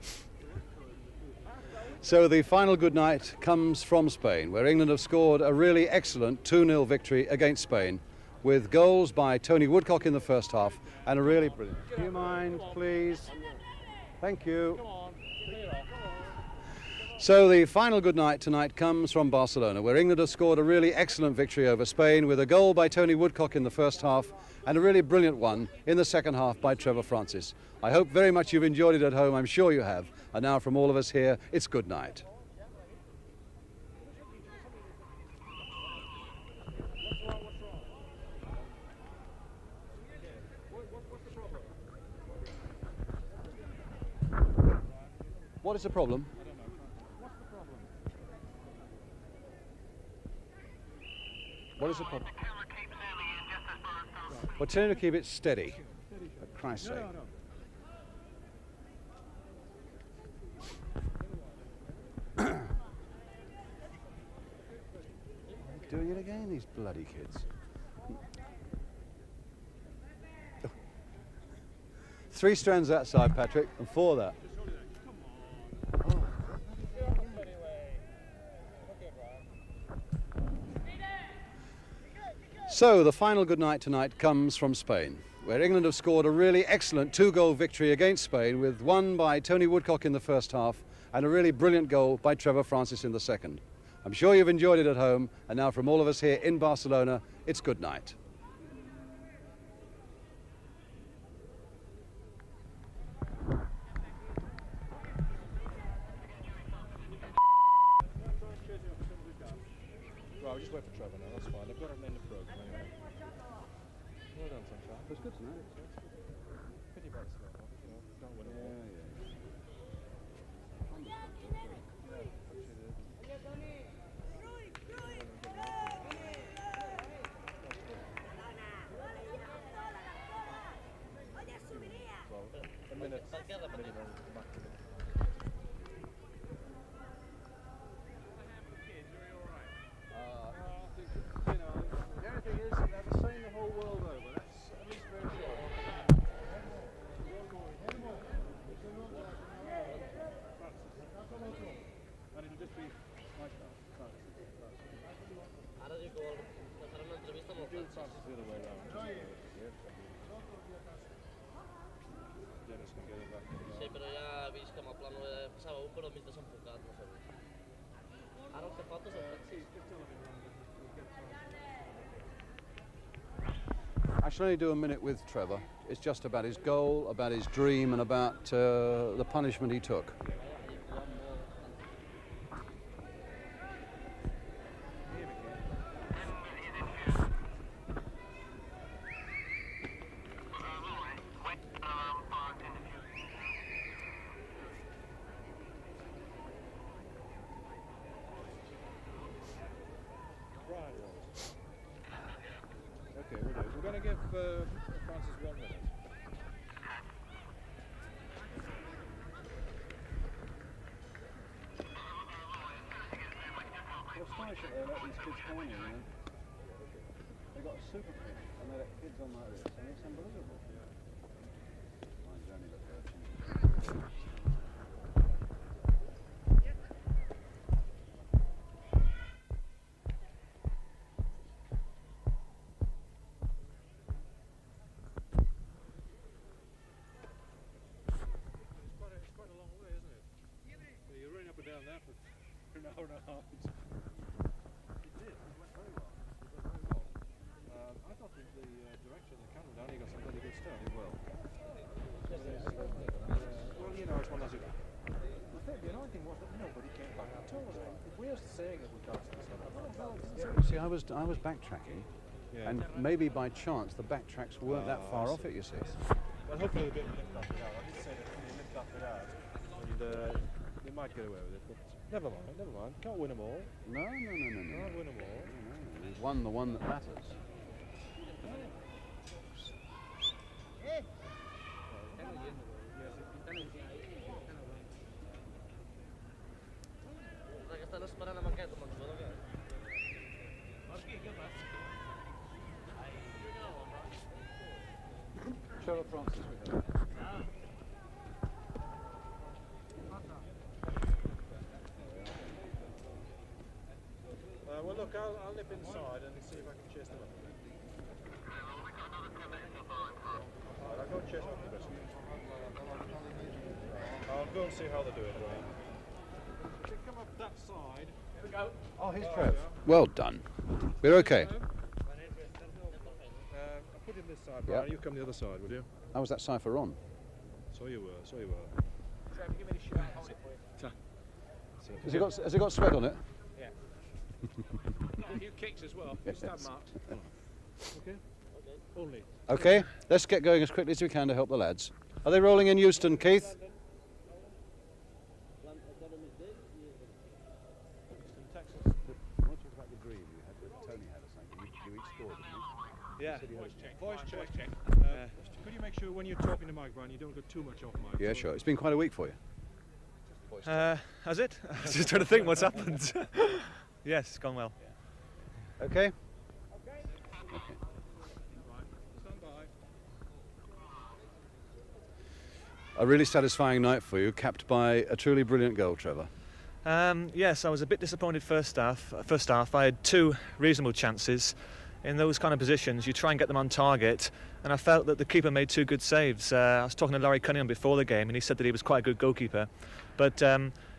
So the final good night comes from Spain, where England have scored a really excellent 2-0 victory against Spain, with goals by Tony Woodcock in the first half and a really brilliant... Do you mind, please? Thank you. So the final good night tonight comes from Barcelona, where England have scored a really excellent victory over Spain, with a goal by Tony Woodcock in the first half and a really brilliant one in the second half by Trevor Francis. I hope very much you've enjoyed it at home. I'm sure you have. And now from all of us here, it's good night. What is the problem? I don't know. What's the problem? What is the problem? Well, tell him to keep it steady. For Christ's sake. No. Doing it again, these bloody kids. 3 strands that side, Patrick, and 4 that. So the final good night tonight comes from Spain, where England have scored a really excellent 2-goal victory against Spain, with one by Tony Woodcock in the first half and a really brilliant goal by Trevor Francis in the second. I'm sure you've enjoyed it at home, and now from all of us here in Barcelona, it's good night. Right, we'll just wait for Trevor now, that's fine. They've got him in the programme anyway. Well done, Santiago. That's good tonight. Pity about the slow one, you know, don't win it all. A minute, back to the The only thing is, they're the same the whole world over. That's at least very sure. And it'll just be like that. Ahora digo, hacer una entrevista Do local. Francis the other way around. Dennis can get it back in. Sí, però ja he vist que amb el pla no passava un, però mig desenfocat, no sé. Ara el que falta és el taxi. I shall only do a minute with Trevor. It's just about his goal, about his dream, and about the punishment he took. Okay, we'll do it. We're going to give Francis 1 minute. It's astonishing they let these kids come on here, you know. They've got a super pitch and they let kids on like this, and it's unbelievable. Mine's only the 13. It's quite a long way, isn't it? Yeah, you're running up and down that for an hour and a half. It did. It went very well. I thought the direction of the camera down, he got some really good stuff. Did well. Well, you know, it's one of those. The annoying thing was that nobody came back at all. If we're saying that we can't see stuff, See, I was backtracking, and maybe by chance the backtracks weren't that far off it, you see. well, hopefully they'll be able to lift that bit out. I did say that if they lift that bit out, and they might get away with it, but never mind. Can't win them all. No. Can't win them all. We've won the one that matters. Que estan esperant amb aquest, amb el jugador que... Trevor Francis, we have. Well, look, I'll nip inside and see if I can chase them up. Alright, I'll go and chase them up a bit. I'll go and see how they're doing. If they come up that side. Here we go. Oh, here's Trev. Well done. We're okay. I'll put him this side, Brian. You come the other side, will you? How was that cipher on? So you were. Trevor, give me the shot. Hold it for you. Has it got sweat on it? Yeah. A few kicks as well. Yes. Stab marks. Okay? Only. Okay, let's get going as quickly as we can to help the lads. Are they rolling in Euston, Keith? Yeah. Voice check. Could you make sure when you're talking to Mike, Brian, you don't go too much off mic? Yeah, sure. It's been quite a week for you. Has it? I was just trying to think what's happened. Yes, it's gone well. Okay. Stand by. A really satisfying night for you, capped by a truly brilliant goal, Trevor. Yes, I was a bit disappointed first half. I had two reasonable chances. In those kind of positions, you try and get them on target, and I felt that the keeper made two good saves. I was talking to Larry Cunningham before the game, and he said that he was quite a good goalkeeper. But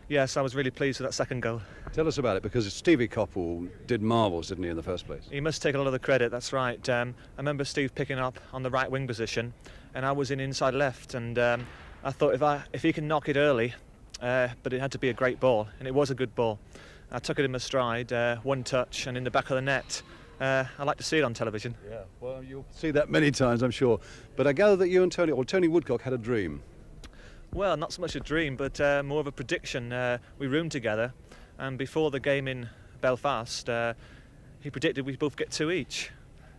yes, I was really pleased with that second goal. Tell us about it, because Stevie Coppell did marvels, didn't he, in the first place? He must take a lot of the credit, that's right. I remember Steve picking up on the right wing position, and I was in inside left, and I thought if he can knock it early, but it had to be a great ball, and it was a good ball. I took it in my stride, one touch, and in the back of the net. I like to see it on television. Yeah, well, you'll see that many times, I'm sure. But I gather that you and Tony Woodcock had a dream. Well, not so much a dream, but more of a prediction. We roomed together, and before the game in Belfast, he predicted we'd both get 2 each.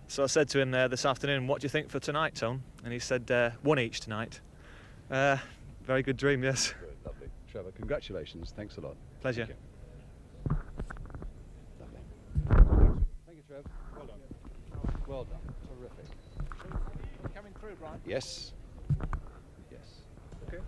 So I said to him this afternoon, "What do you think for tonight, Tom?" And he said, 1 each tonight. Very good dream, yes. Good, lovely. Trevor, congratulations. Thanks a lot. Pleasure. Thank you. Lovely. Thank you, Trev. Well done. Well done. Terrific. Coming through, Brian. Yes. Yes. Okay.